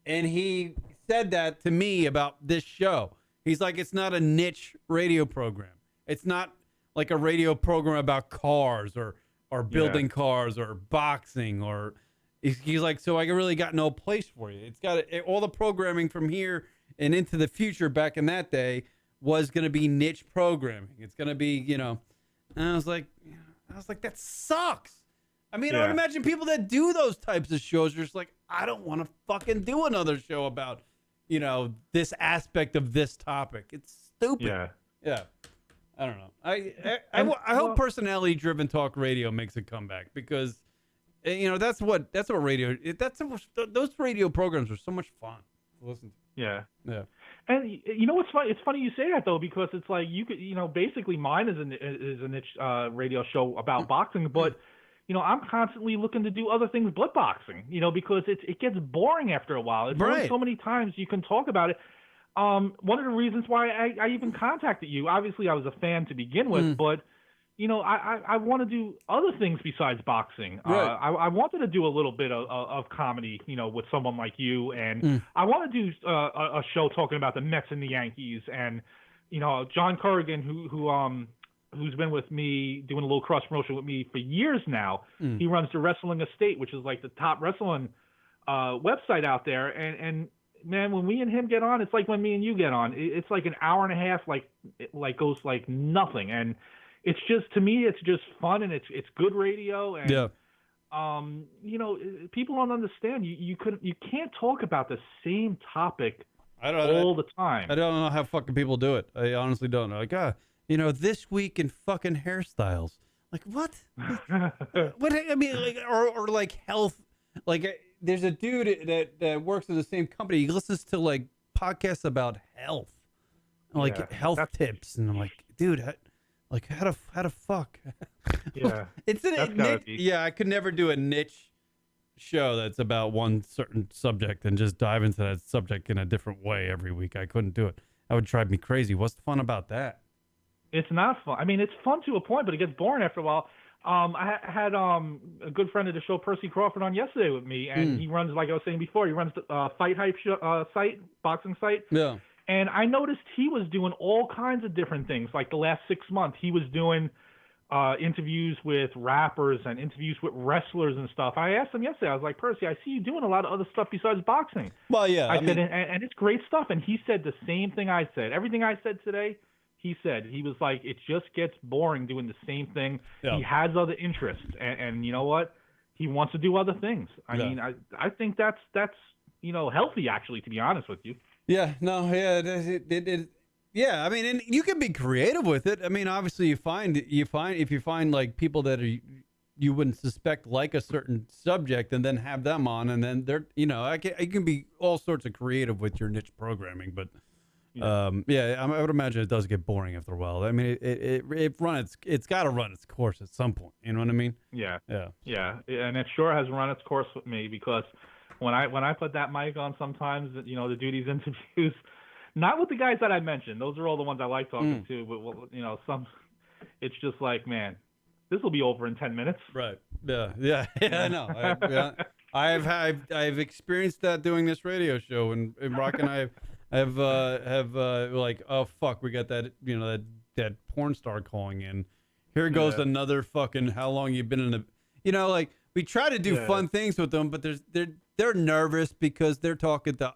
and he said that to me about this show. He's like, it's not a niche radio program. It's not like a radio program about cars or building cars or boxing or he's like, so I really got no place for you. It's got all the programming from here and into the future back in that day was going to be niche programming. It's going to be, you know, and I was like, that sucks. I mean, I would imagine people that do those types of shows are just like, I don't want to fucking do another show about, you know, this aspect of this topic. It's stupid. Yeah. I don't know. I hope personality-driven talk radio makes a comeback because, you know, that's what radio. Those radio programs are so much fun to listen to. Yeah. And you know what's funny? It's funny you say that though because it's like you could, you know, basically mine is a niche radio show about boxing, but you know, I'm constantly looking to do other things but boxing. You know, because it gets boring after a while. There's only so many times you can talk about it. One of the reasons why I even contacted you, obviously I was a fan to begin with, but you know, I want to do other things besides boxing. I wanted to do a little bit of comedy, you know, with someone like you, and I want to do a show talking about the Mets and the Yankees, and you know, John Corrigan, who's been with me doing a little cross promotion with me for years now. He runs the Wrestling Estate, which is like the top wrestling website out there, and man, when me and him get on, it's like when me and you get on. It's like an hour and a half, like goes like nothing, and it's just, to me, it's just fun and it's good radio. And, you know, people don't understand. You can't talk about the same topic all the time. I don't know how fucking people do it. I honestly don't know. Like, you know, this week in fucking hairstyles. Like, what? What? I mean, like, or like health. Like, there's a dude that works at the same company. He listens to like podcasts about health, like health tips, and I'm like, dude. Like how to fuck? Yeah, I could never do a niche show that's about one certain subject and just dive into that subject in a different way every week. I couldn't do it. That would drive me crazy. What's the fun about that? It's not fun. I mean, it's fun to a point, but it gets boring after a while. I had a good friend of the show, Percy Crawford, on yesterday with me, and he runs, like I was saying before, he runs the Fight Hype site, boxing site. Yeah. And I noticed he was doing all kinds of different things. Like the last 6 months, he was doing interviews with rappers and interviews with wrestlers and stuff. I asked him yesterday, I was like, Percy, I see you doing a lot of other stuff besides boxing. Well, yeah. I said, and it's great stuff. And he said the same thing I said. Everything I said today, he said. He was like, it just gets boring doing the same thing. Yeah. He has other interests. And you know what? He wants to do other things. I mean, I think that's you know, healthy, actually, to be honest with you. Yeah, no, yeah, yeah. I mean, and you can be creative with it. I mean, obviously, if you find like people that you wouldn't suspect like a certain subject, and then have them on, and then they're, you know, I can be all sorts of creative with your niche programming, but I would imagine it does get boring after a while. I mean, it's got to run its course at some point. You know what I mean? Yeah, and it sure has run its course with me because. When I put that mic on sometimes, you know, to do these interviews, not with the guys that I mentioned. Those are all the ones I like talking to. But, you know, it's just like, man, this will be over in 10 minutes. Right. Yeah, I know. I've experienced that doing this radio show. And Rock and I have like, oh, fuck, we got that, you know, that porn star calling in. Here goes another fucking, how long you been in the, you know, like, we try to do fun things with them, but they're nervous because they're talking to,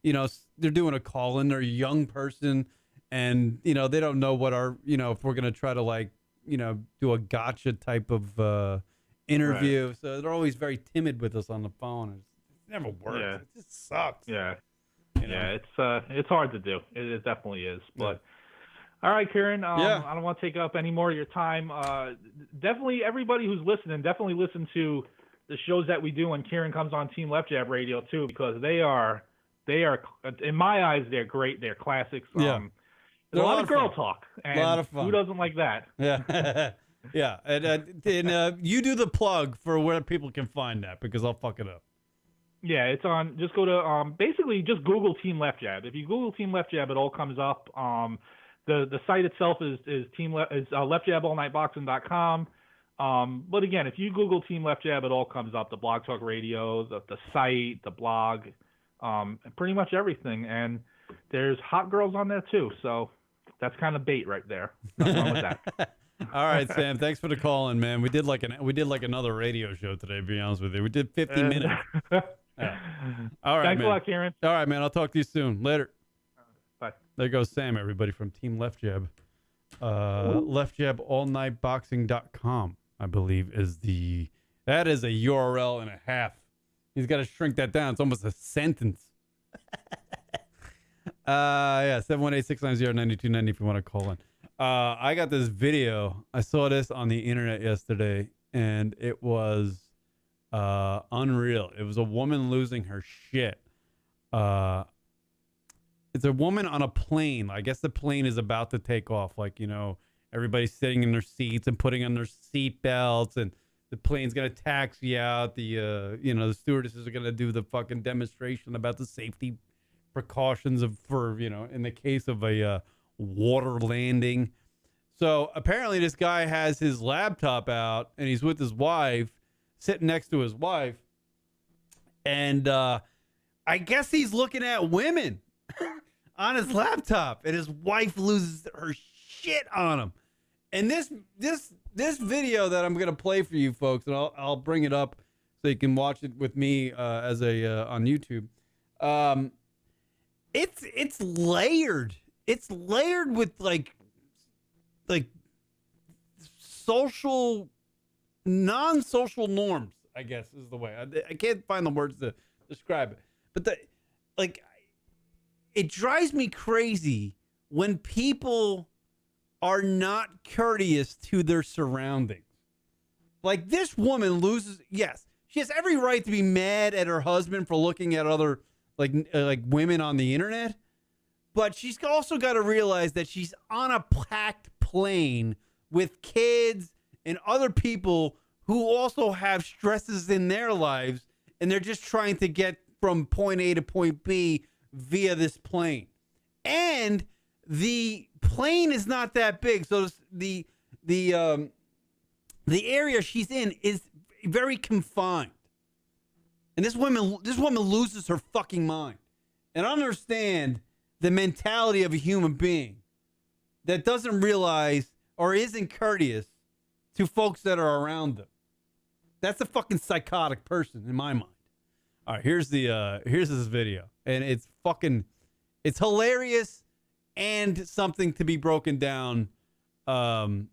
you know, they're doing a call-in. They're a young person, and you know they don't know what our, you know, if we're gonna try to like, you know, do a gotcha type of interview. Right. So they're always very timid with us on the phone. It never works. Yeah. It just sucks. Yeah. You know? Yeah. It's hard to do. It definitely is. But all right, Kieran. I don't want to take up any more of your time. Definitely, everybody who's listening, definitely listen to the shows that we do when Kieran comes on Team Left Jab Radio too, because they are, in my eyes, they're great. They're classics. Yeah. There's a lot of girl talk. And a lot of fun. Who doesn't like that? Yeah. Yeah. And you do the plug for where people can find that, because I'll fuck it up. Yeah, it's on. Just go to basically just Google Team Left Jab. If you Google Team Left Jab, it all comes up. The site itself is leftjaballnightboxing.com. But again, if you Google Team Left Jab, it all comes up. The Blog Talk Radio, the site, the blog, pretty much everything. And there's hot girls on there too, so that's kind of bait right there. Nothing wrong with that. All right, Sam. Thanks for the call in, man. We did like another radio show today. To be honest with you, we did 50 minutes. Yeah. All right, Thanks man. a lot, Kieran. All right, man. I'll talk to you soon. Later. Bye. There goes Sam, everybody from Team Left Jab. LeftJabAllNightBoxing.com, I believe, that is a URL and a half. He's got to shrink that down. It's almost a sentence. Yeah, 718-690-9290 if you want to call in. I got this video. I saw this on the internet yesterday, and it was unreal. It was a woman losing her shit. It's a woman on a plane. I guess the plane is about to take off. Like, everybody's sitting in their seats and putting on their seat belts, and the plane's going to taxi out. The stewardesses are going to do the fucking demonstration about the safety precautions in the case of a water landing. So apparently this guy has his laptop out, and he's with his wife, sitting next to his wife. And I guess he's looking at women on his laptop, and his wife loses her shit on him. And this video that I'm gonna play for you folks, and I'll bring it up so you can watch it with me as on YouTube. It's layered. It's layered with like non-social norms, I guess is the way. I can't find the words to describe it, but it drives me crazy when people are not courteous to their surroundings. Like, this woman loses. Yes, she has every right to be mad at her husband for looking at other like women on the internet, but she's also got to realize that she's on a packed plane with kids and other people who also have stresses in their lives, and they're just trying to get from point A to point B via this plane. And the plane is not that big, so the area she's in is very confined. And this woman loses her fucking mind. And I understand the mentality of a human being that doesn't realize or isn't courteous to folks that are around them. That's a fucking psychotic person in my mind. All right, here's this video, and it's hilarious and something to be broken down for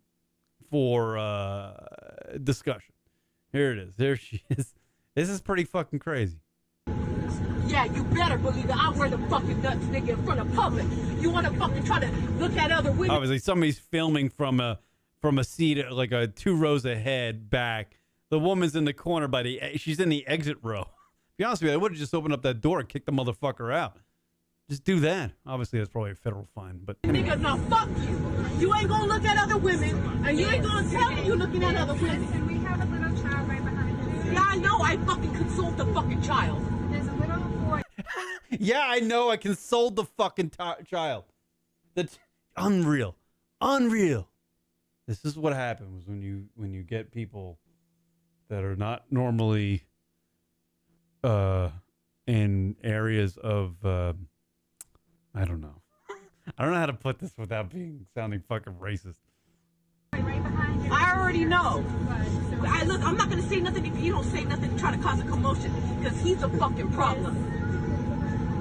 discussion. Here it is. There she is. This is pretty fucking crazy. Yeah, you better believe that I wear the fucking nuts, nigga, in front of public. You want to fucking try to look at other women? Obviously, somebody's filming from a seat like 2 rows ahead back. The woman's in the corner she's in the exit row. To be honest with you, I would have just opened up that door and kicked the motherfucker out. Just do that. Obviously, that's probably a federal fine, but Nigga, now fuck you. You ain't gonna look at other women, and you ain't gonna tell me you looking at other women. Listen, we have a little child right behind you. Yeah, I know. I fucking consoled the fucking child. There's a little boy. yeah, I know. I consoled the fucking child. That's unreal. This is what happens when you get people that are not normally in areas of I don't know. I don't know how to put this without sounding fucking racist. Right behind you. I already know. Look, I'm not gonna say nothing if you don't say nothing to try to cause a commotion, because he's a fucking problem.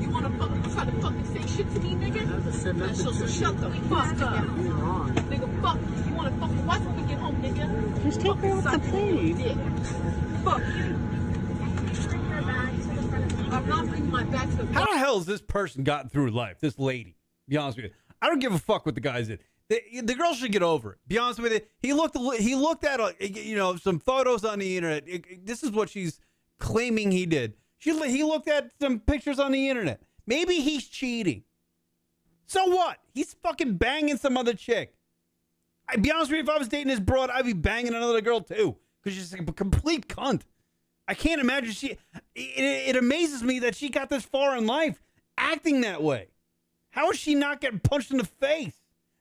You wanna fucking try to fucking say shit to me, nigga? So shut the fuck up. Nigga, fuck you. You wanna fucking watch when we get home, nigga? Just take her off the plane. Fuck you. Bring her back to the front of the I'm not bringing my back to the How the hell has this person gotten through life? This lady. Be honest with you. I don't give a fuck what the guy's in. The girl should get over it. Be honest with you. He looked at some photos on the internet. This is what she's claiming he did. He looked at some pictures on the internet. Maybe he's cheating. So what? He's fucking banging some other chick. I'd be honest with you, if I was dating this broad, I'd be banging another girl too, because she's a complete cunt. I can't imagine it amazes me that she got this far in life acting that way. How is she not getting punched in the face?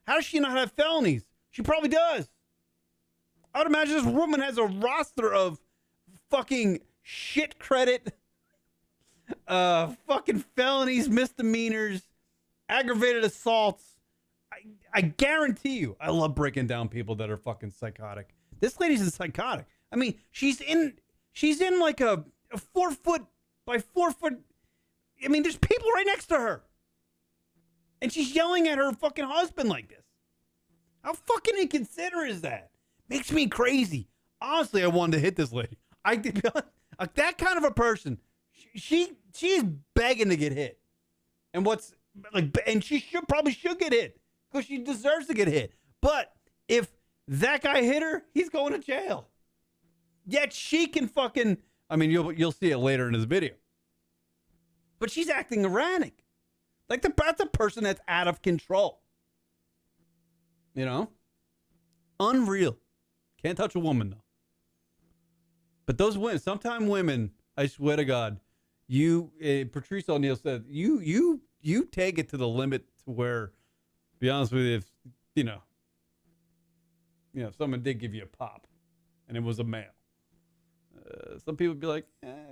How does she not have felonies? She probably does. I would imagine this woman has a roster of fucking shit credit fucking felonies, misdemeanors, aggravated assaults. I guarantee you, I love breaking down people that are fucking psychotic. This lady's a psychotic. I mean, she's in like a 4 foot by 4 foot. I mean, there's people right next to her. And she's yelling at her fucking husband like this. How fucking inconsiderate is that? Makes me crazy. Honestly, I wanted to hit this lady. I did that kind of a person. She's begging to get hit. And she probably should get hit because she deserves to get hit. But if that guy hit her, he's going to jail. Yet she can fucking, I mean, you'll see it later in this video. But she's acting erratic. Like that's a person that's out of control. You know? Unreal. Can't touch a woman though. But those women, sometimes women, I swear to God, Patrice O'Neal said, you take it to the limit to where, to be honest with you, if, if someone did give you a pop and it was a male, some people would be like,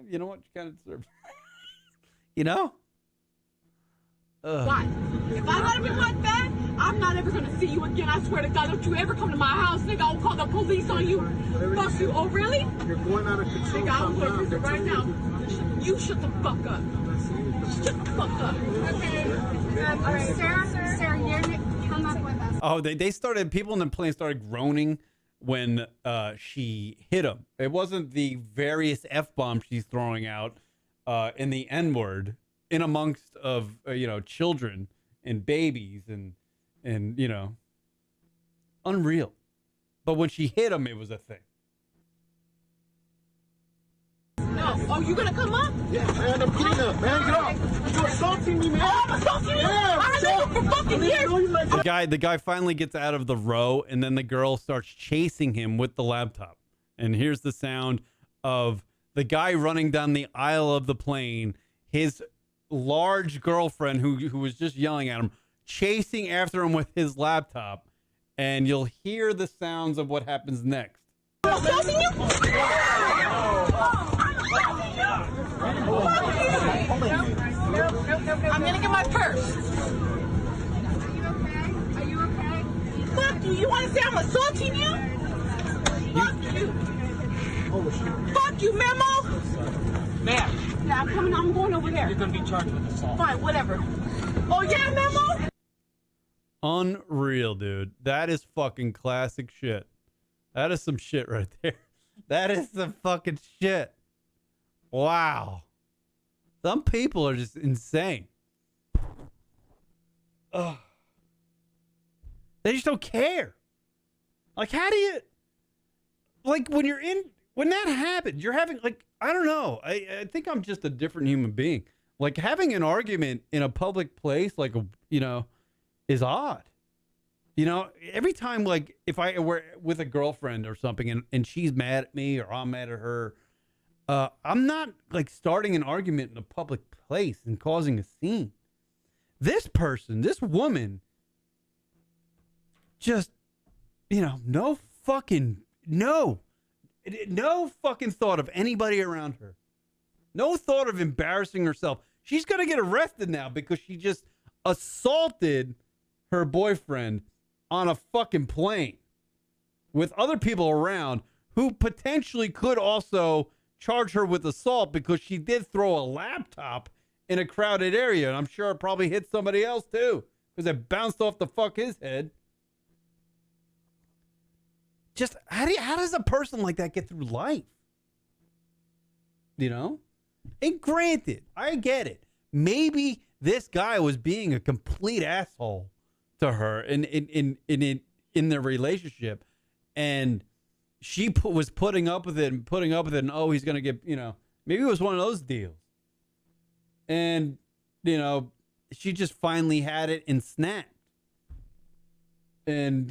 you know what, you kind of deserve it. You know? Why? If I let him in like that, I'm not ever gonna see you again. I swear to God, don't you ever come to my house, nigga. I'll call the police on you. Fuck you. Oh, really? You're going out of control. Nigga, I'm gonna visit right now. You shut the fuck up. Shut the fuck up. Okay. All right, Sarah, you're gonna come up with us. Oh, people in the plane started groaning when she hit him. It wasn't the various F-bombs she's throwing out in the N-word in amongst of, children and babies and unreal. But when she hit him, it was a thing. No. Oh, you gonna come up? Yeah, man, I'm getting up, man. Get off. You're assaulting me, man. Oh, I'm assaulting you? Yeah, I've been looking for fucking years. The guy finally gets out of the row, and then the girl starts chasing him with the laptop. And here's the sound of the guy running down the aisle of the plane, his large girlfriend who was just yelling at him, chasing after him with his laptop, and you'll hear the sounds of what happens next. I'm assaulting you? I'm gonna get my purse. Are you okay? Fuck you. You wanna say I'm assaulting you? Fuck you. Fuck you, Memo. Ma'am, Yeah, I'm coming. I'm going over there. you're going to be charged with assault. Fine, whatever. Oh, yeah, Memo? Unreal, dude. That is fucking classic shit. That is some shit right there. That is some fucking shit. Wow. Some people are just insane. Ugh. They just don't care. Like, how do you, like, when that happens, you're having, like, I don't know. I think I'm just a different human being. Like, having an argument in a public place, like, is odd. Every time, like, if I were with a girlfriend or something and she's mad at me or I'm mad at her, I'm not, like, starting an argument in a public place and causing a scene. This woman, just, no fucking thought of anybody around her. No thought of embarrassing herself. She's going to get arrested now because she just assaulted her boyfriend on a fucking plane with other people around who potentially could also charge her with assault because she did throw a laptop in a crowded area. And I'm sure it probably hit somebody else too because it bounced off the fuck his head. Just how does a person like that get through life? And granted, I get it. Maybe this guy was being a complete asshole to her in their relationship, and she was putting up with it, and oh, he's gonna get, maybe it was one of those deals, and she just finally had it and snapped, and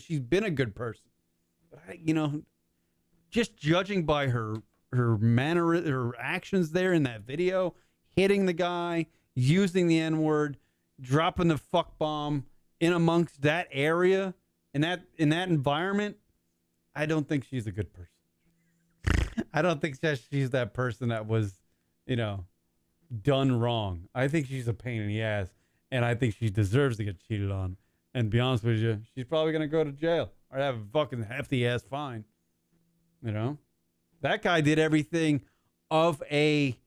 she's been a good person, but just judging by her manner, her actions there in that video, hitting the guy, using the N-word, dropping the fuck bomb in amongst that area, in that environment, I don't think she's a good person. I don't think she's that person that was, done wrong. I think she's a pain in the ass, and I think she deserves to get cheated on. And to be honest with you, she's probably going to go to jail or have a fucking hefty ass fine. You know? That guy did everything of a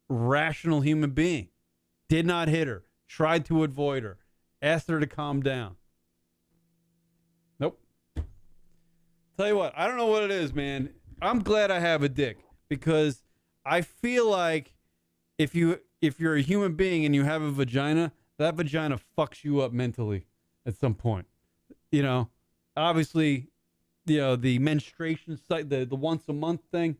rational human being. Did not hit her. Tried to avoid her. Asked her to calm down. Nope. Tell you what, I don't know what it is, man. I'm glad I have a dick because I feel like if you're a human being and you have a vagina, that vagina fucks you up mentally at some point. You know, obviously, you know, the menstruation site, the once a month thing.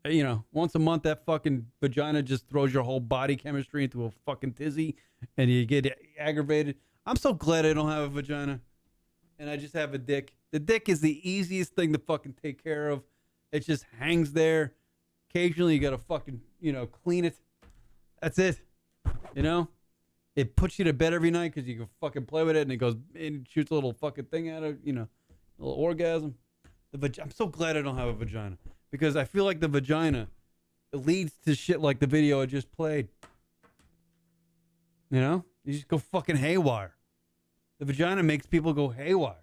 You know, once a month, that fucking vagina just throws your whole body chemistry into a fucking tizzy and you get aggravated. I'm so glad I don't have a vagina and I just have a dick. The dick is the easiest thing to fucking take care of. It just hangs there. Occasionally, you got to fucking, you know, clean it. That's it. You know? It puts you to bed every night because you can fucking play with it and it goes and shoots a little fucking thing out of, you know, a little orgasm. I'm so glad I don't have a vagina. Because I feel like the vagina leads to shit like the video I just played. You know? You just go fucking haywire. The vagina makes people go haywire.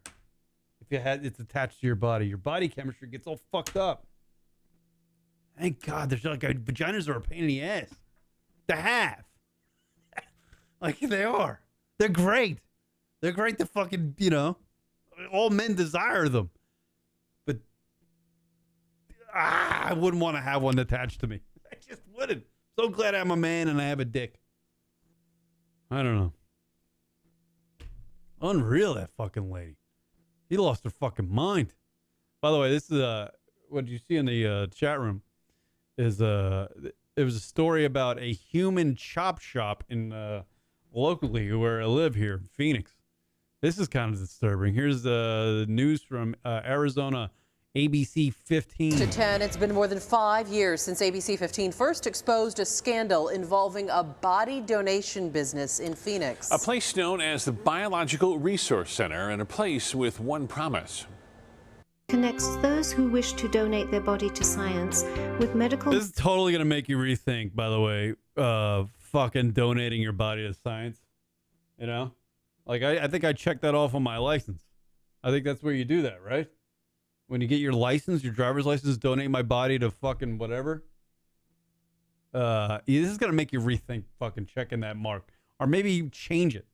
If it's attached to your body chemistry gets all fucked up. Thank God, there's like vaginas are a pain in the ass to have. Like they are. They're great. They're great to fucking, you know, all men desire them. I wouldn't want to have one attached to me. I just wouldn't. So glad I'm a man and I have a dick. I don't know. Unreal, that fucking lady. She lost her fucking mind. By the way, this is what you see in the chat room is it was a story about a human chop shop in locally where I live here in Phoenix. This is kind of disturbing. Here's the news from Arizona. ABC 15. To 10, it's been more than 5 years since ABC 15 first exposed a scandal involving a body donation business in Phoenix. A place known as the Biological Resource Center and a place with one promise. Connects those who wish to donate their body to science with medical... This is totally going to make you rethink, by the way, fucking donating your body to science. You know? Like, I think I checked that off on my license. I think that's where you do that, right? When you get your license, your driver's license, donate my body to fucking whatever. This is going to make you rethink fucking checking that mark. Or maybe you change it.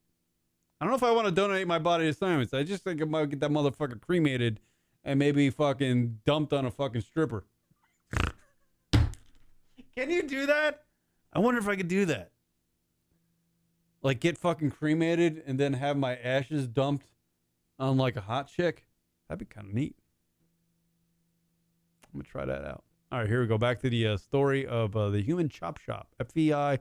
I don't know if I want to donate my body to science. I just think I might get that motherfucker cremated and maybe fucking dumped on a fucking stripper. Can you do that? I wonder if I could do that. Like get fucking cremated and then have my ashes dumped on like a hot chick. That'd be kind of neat. I'm going to try that out. All right, here we go. Back to the story of the human chop shop. FBI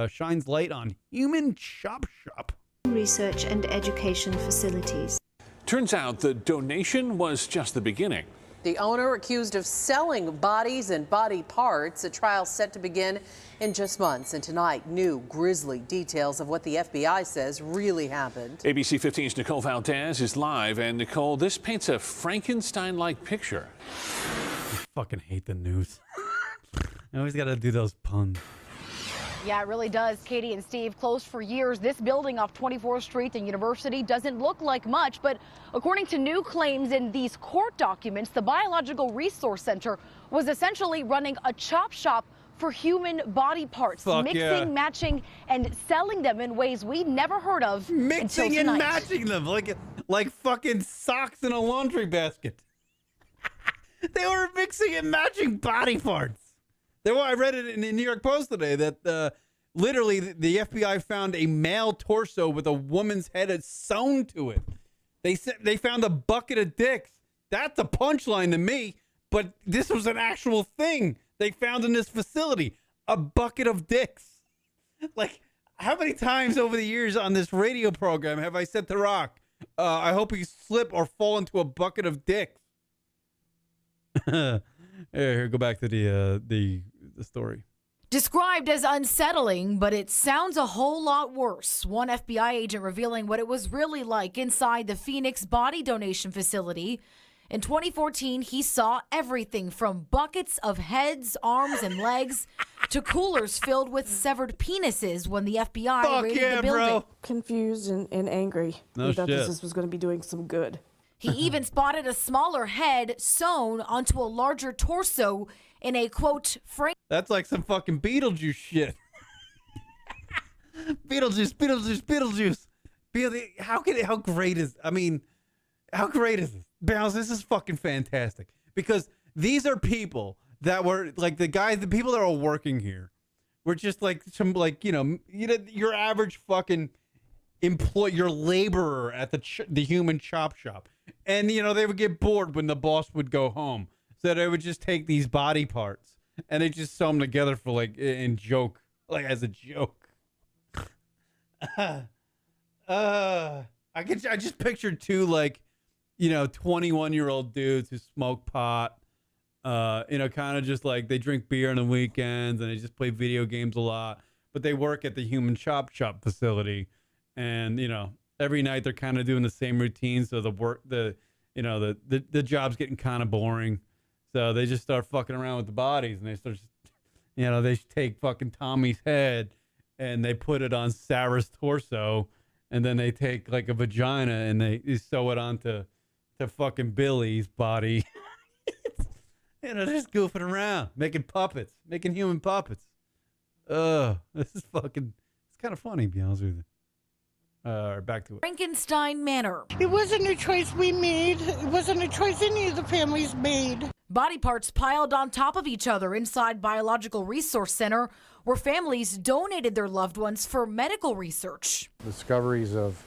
shines light on human chop shop. Research and education facilities. Turns out the donation was just the beginning. The owner accused of selling bodies and body parts. A trial set to begin in just months. And tonight, new grisly details of what the FBI says really happened. ABC 15's Nicole Valdez is live. And Nicole, this paints a Frankenstein-like picture. I fucking hate the news. I always got to do those puns. Yeah, it really does. Katie and Steve, closed for years. This building off 24th Street and University doesn't look like much, but according to new claims in these court documents, the Biological Resource Center was essentially running a chop shop for human body parts, mixing, matching, and selling them in ways we'd never heard of. Mixing and matching them like fucking socks in a laundry basket. They were mixing and matching body parts. I read it in the New York Post today that literally the FBI found a male torso with a woman's head sewn to it. They said they found a bucket of dicks. That's a punchline to me, but this was an actual thing they found in this facility. A bucket of dicks. Like, how many times over the years on this radio program have I said to Rock, I hope you slip or fall into a bucket of dicks? Here, go back to the story. Described as unsettling, but it sounds a whole lot worse. One FBI agent revealing what it was really like inside the Phoenix body donation facility. In 2014, he saw everything from buckets of heads, arms, and legs to coolers filled with severed penises when the FBI raided the building. Bro. Confused and angry. No We thought shit. this was going to be doing some good. He even spotted a smaller head sewn onto a larger torso in a, quote, frame. That's like some fucking Beetlejuice shit. Beetlejuice. How great is this? Bounce, this is fucking fantastic. Because these are people that were like the people that are working here were just like some like, your average fucking your laborer at the human chop shop. And, they would get bored when the boss would go home. So they would just take these body parts and they just sew them together for like as a joke. I just pictured two 21-year-old dudes who smoke pot, kind of just like they drink beer on the weekends and they just play video games a lot, but they work at the human chop shop facility, and every night they're kind of doing the same routine, so the job's getting kind of boring, so they just start fucking around with the bodies, and they start they take fucking Tommy's head and they put it on Sarah's torso, and then they take like a vagina and they sew it onto fucking Billy's body. Just goofing around, making human puppets. This is fucking, it's kind of funny, to be honest with you. Back to it. Frankenstein Manor. It wasn't a choice we made. It wasn't a choice any of the families made. Body parts piled on top of each other inside Biological Resource Center, where families donated their loved ones for medical research. Discoveries of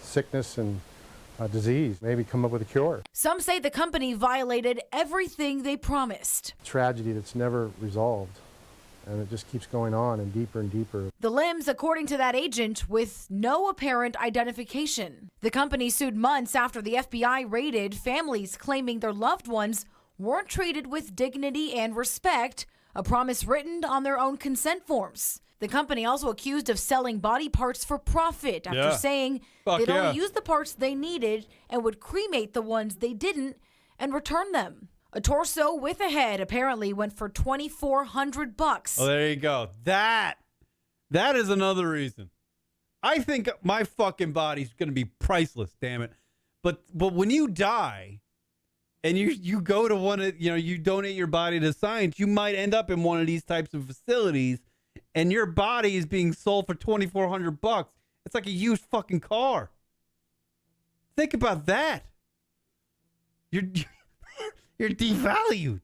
sickness and disease, maybe come up with a cure. Some say the company violated everything they promised. Tragedy that's never resolved, and it just keeps going on and deeper. The limbs, according to that agent, with no apparent identification. The company sued months after the FBI raided families claiming their loved ones weren't treated with dignity and respect, a promise written on their own consent forms. The company also accused of selling body parts for profit after saying they'd only use the parts they needed and would cremate the ones they didn't and return them. A torso with a head apparently went for $2,400. Oh, there you go. That is another reason. I think my fucking body's gonna be priceless. Damn it! But when you die, and you go to one of you donate your body to science, you might end up in one of these types of facilities, and your body is being sold for $2,400. It's like a used fucking car. Think about that. You're devalued.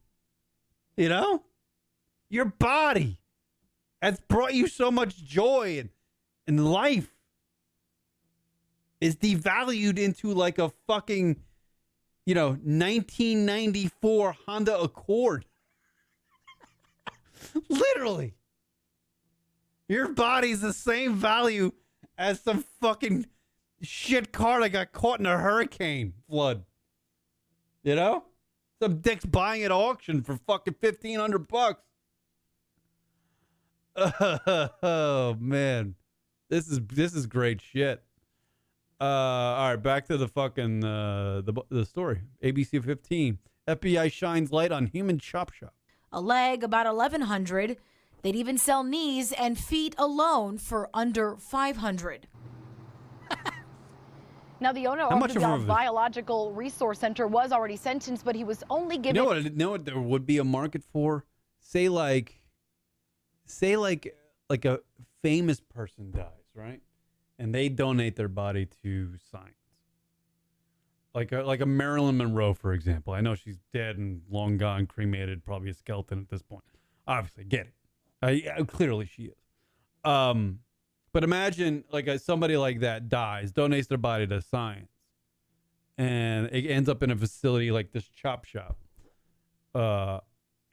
Your body has brought you so much joy and life is devalued into like a fucking 1994 Honda Accord. Literally. Your body's the same value as some fucking shit car that got caught in a hurricane flood. Some dick's buying at auction for fucking $1,500. Oh man, this is great shit. All right, back to the fucking the story. ABC 15. FBI shines light on human chop shop. A leg about $1,100. They'd even sell knees and feet alone for under $500. Now, the owner of the Biological Resource Center was already sentenced, but he was only given... You know what there would be a market for? Say like a famous person dies, right? And they donate their body to science. Like a Marilyn Monroe, for example. I know she's dead and long gone, cremated, probably a skeleton at this point. Obviously, get it. Clearly she is. But imagine somebody like that dies, donates their body to science, and it ends up in a facility like this chop shop.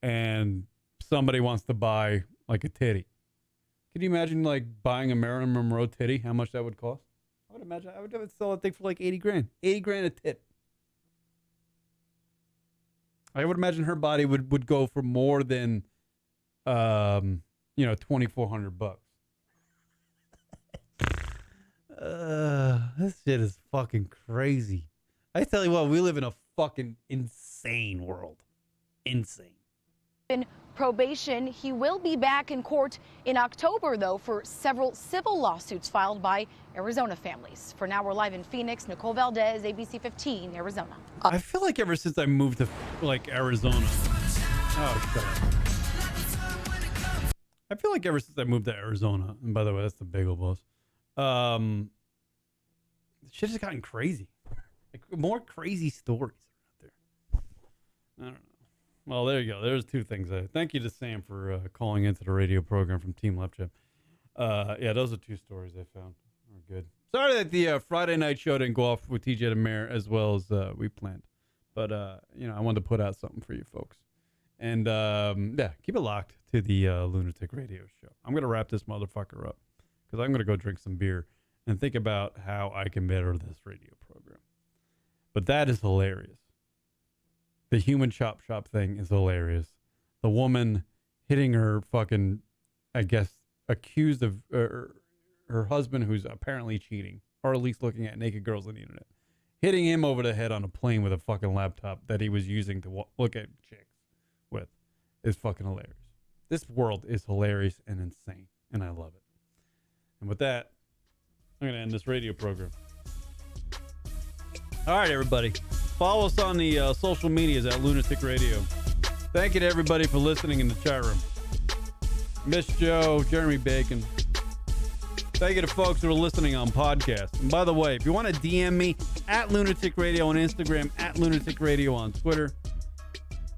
And somebody wants to buy like a titty. Can you imagine buying a Marilyn Monroe titty? How much that would cost? I would imagine I would sell that thing for like $80,000. $80,000 a tit. I would imagine her body would go for more than $2,400. This shit is fucking crazy. I tell you what, we live in a fucking insane world. Insane. In probation, he will be back in court in October, though, for several civil lawsuits filed by Arizona families. For now, we're live in Phoenix. Nicole Valdez, ABC 15, Arizona. I feel like ever since I moved to Arizona. Oh, shut up. I feel like ever since I moved to Arizona, and by the way, that's the bagel boss. Shit has gotten crazy. Like more crazy stories are out there. I don't know. Well, there you go. There's two things. Thank you to Sam for calling into the radio program from Team Left Chip. Yeah, those are two stories I found. Are good. Sorry that the Friday night show didn't go off with TJ the Mayor as well as we planned. But, I wanted to put out something for you folks. And, yeah, keep it locked to the Lunatic Radio show. I'm going to wrap this motherfucker up because I'm going to go drink some beer and think about how I can better this radio program. But that is hilarious. The human chop shop thing is hilarious. The woman hitting her fucking, I guess, accused of her husband who's apparently cheating, or at least looking at naked girls on the internet, hitting him over the head on a plane with a fucking laptop that he was using to look at chicks with is fucking hilarious. This world is hilarious and insane, and I love it. And with that, I'm going to end this radio program. All right, everybody. Follow us on the social medias at Lunatic Radio. Thank you to everybody for listening in the chat room. Miss Joe, Jeremy Bacon. Thank you to folks who are listening on podcasts. And by the way, if you want to DM me, at Lunatic Radio on Instagram, at Lunatic Radio on Twitter.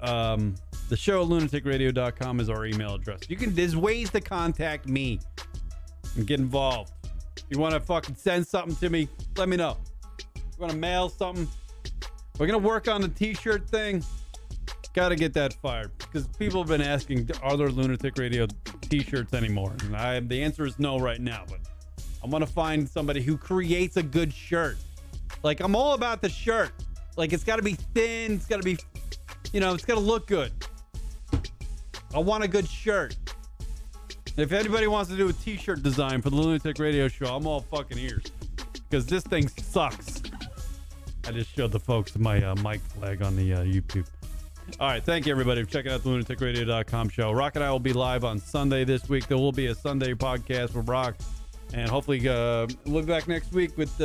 The show at lunaticradio.com is our email address. There's ways to contact me and get involved. If you want to fucking send something to me, let me know. If you want to mail something, we're going to work on the t-shirt thing. Got to get that fired because people have been asking, are there Lunatic Radio t-shirts anymore? And the answer is no right now, but I want to find somebody who creates a good shirt. Like, I'm all about the shirt. Like, it's got to be thin. It's got to be, it's got to look good. I want a good shirt. If anybody wants to do a t-shirt design for the Lunatic Radio show, I'm all fucking ears because this thing sucks. I just showed the folks my mic flag on the YouTube. All right, thank you, everybody, for checking out the lunaticradio.com show. Rock and I will be live on Sunday this week. There will be a Sunday podcast with Rock, and hopefully we'll be back next week with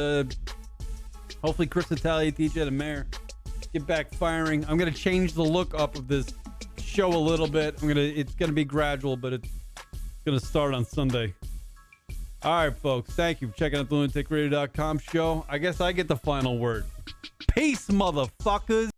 hopefully Chris Italia, TJ the Mayor. Get back firing. I'm going to change the look up of this show a little bit. It's going to be gradual, but it's going to start on Sunday. All right, folks. Thank you for checking out the lunaticradio.com show. I guess I get the final word. Peace, motherfuckers.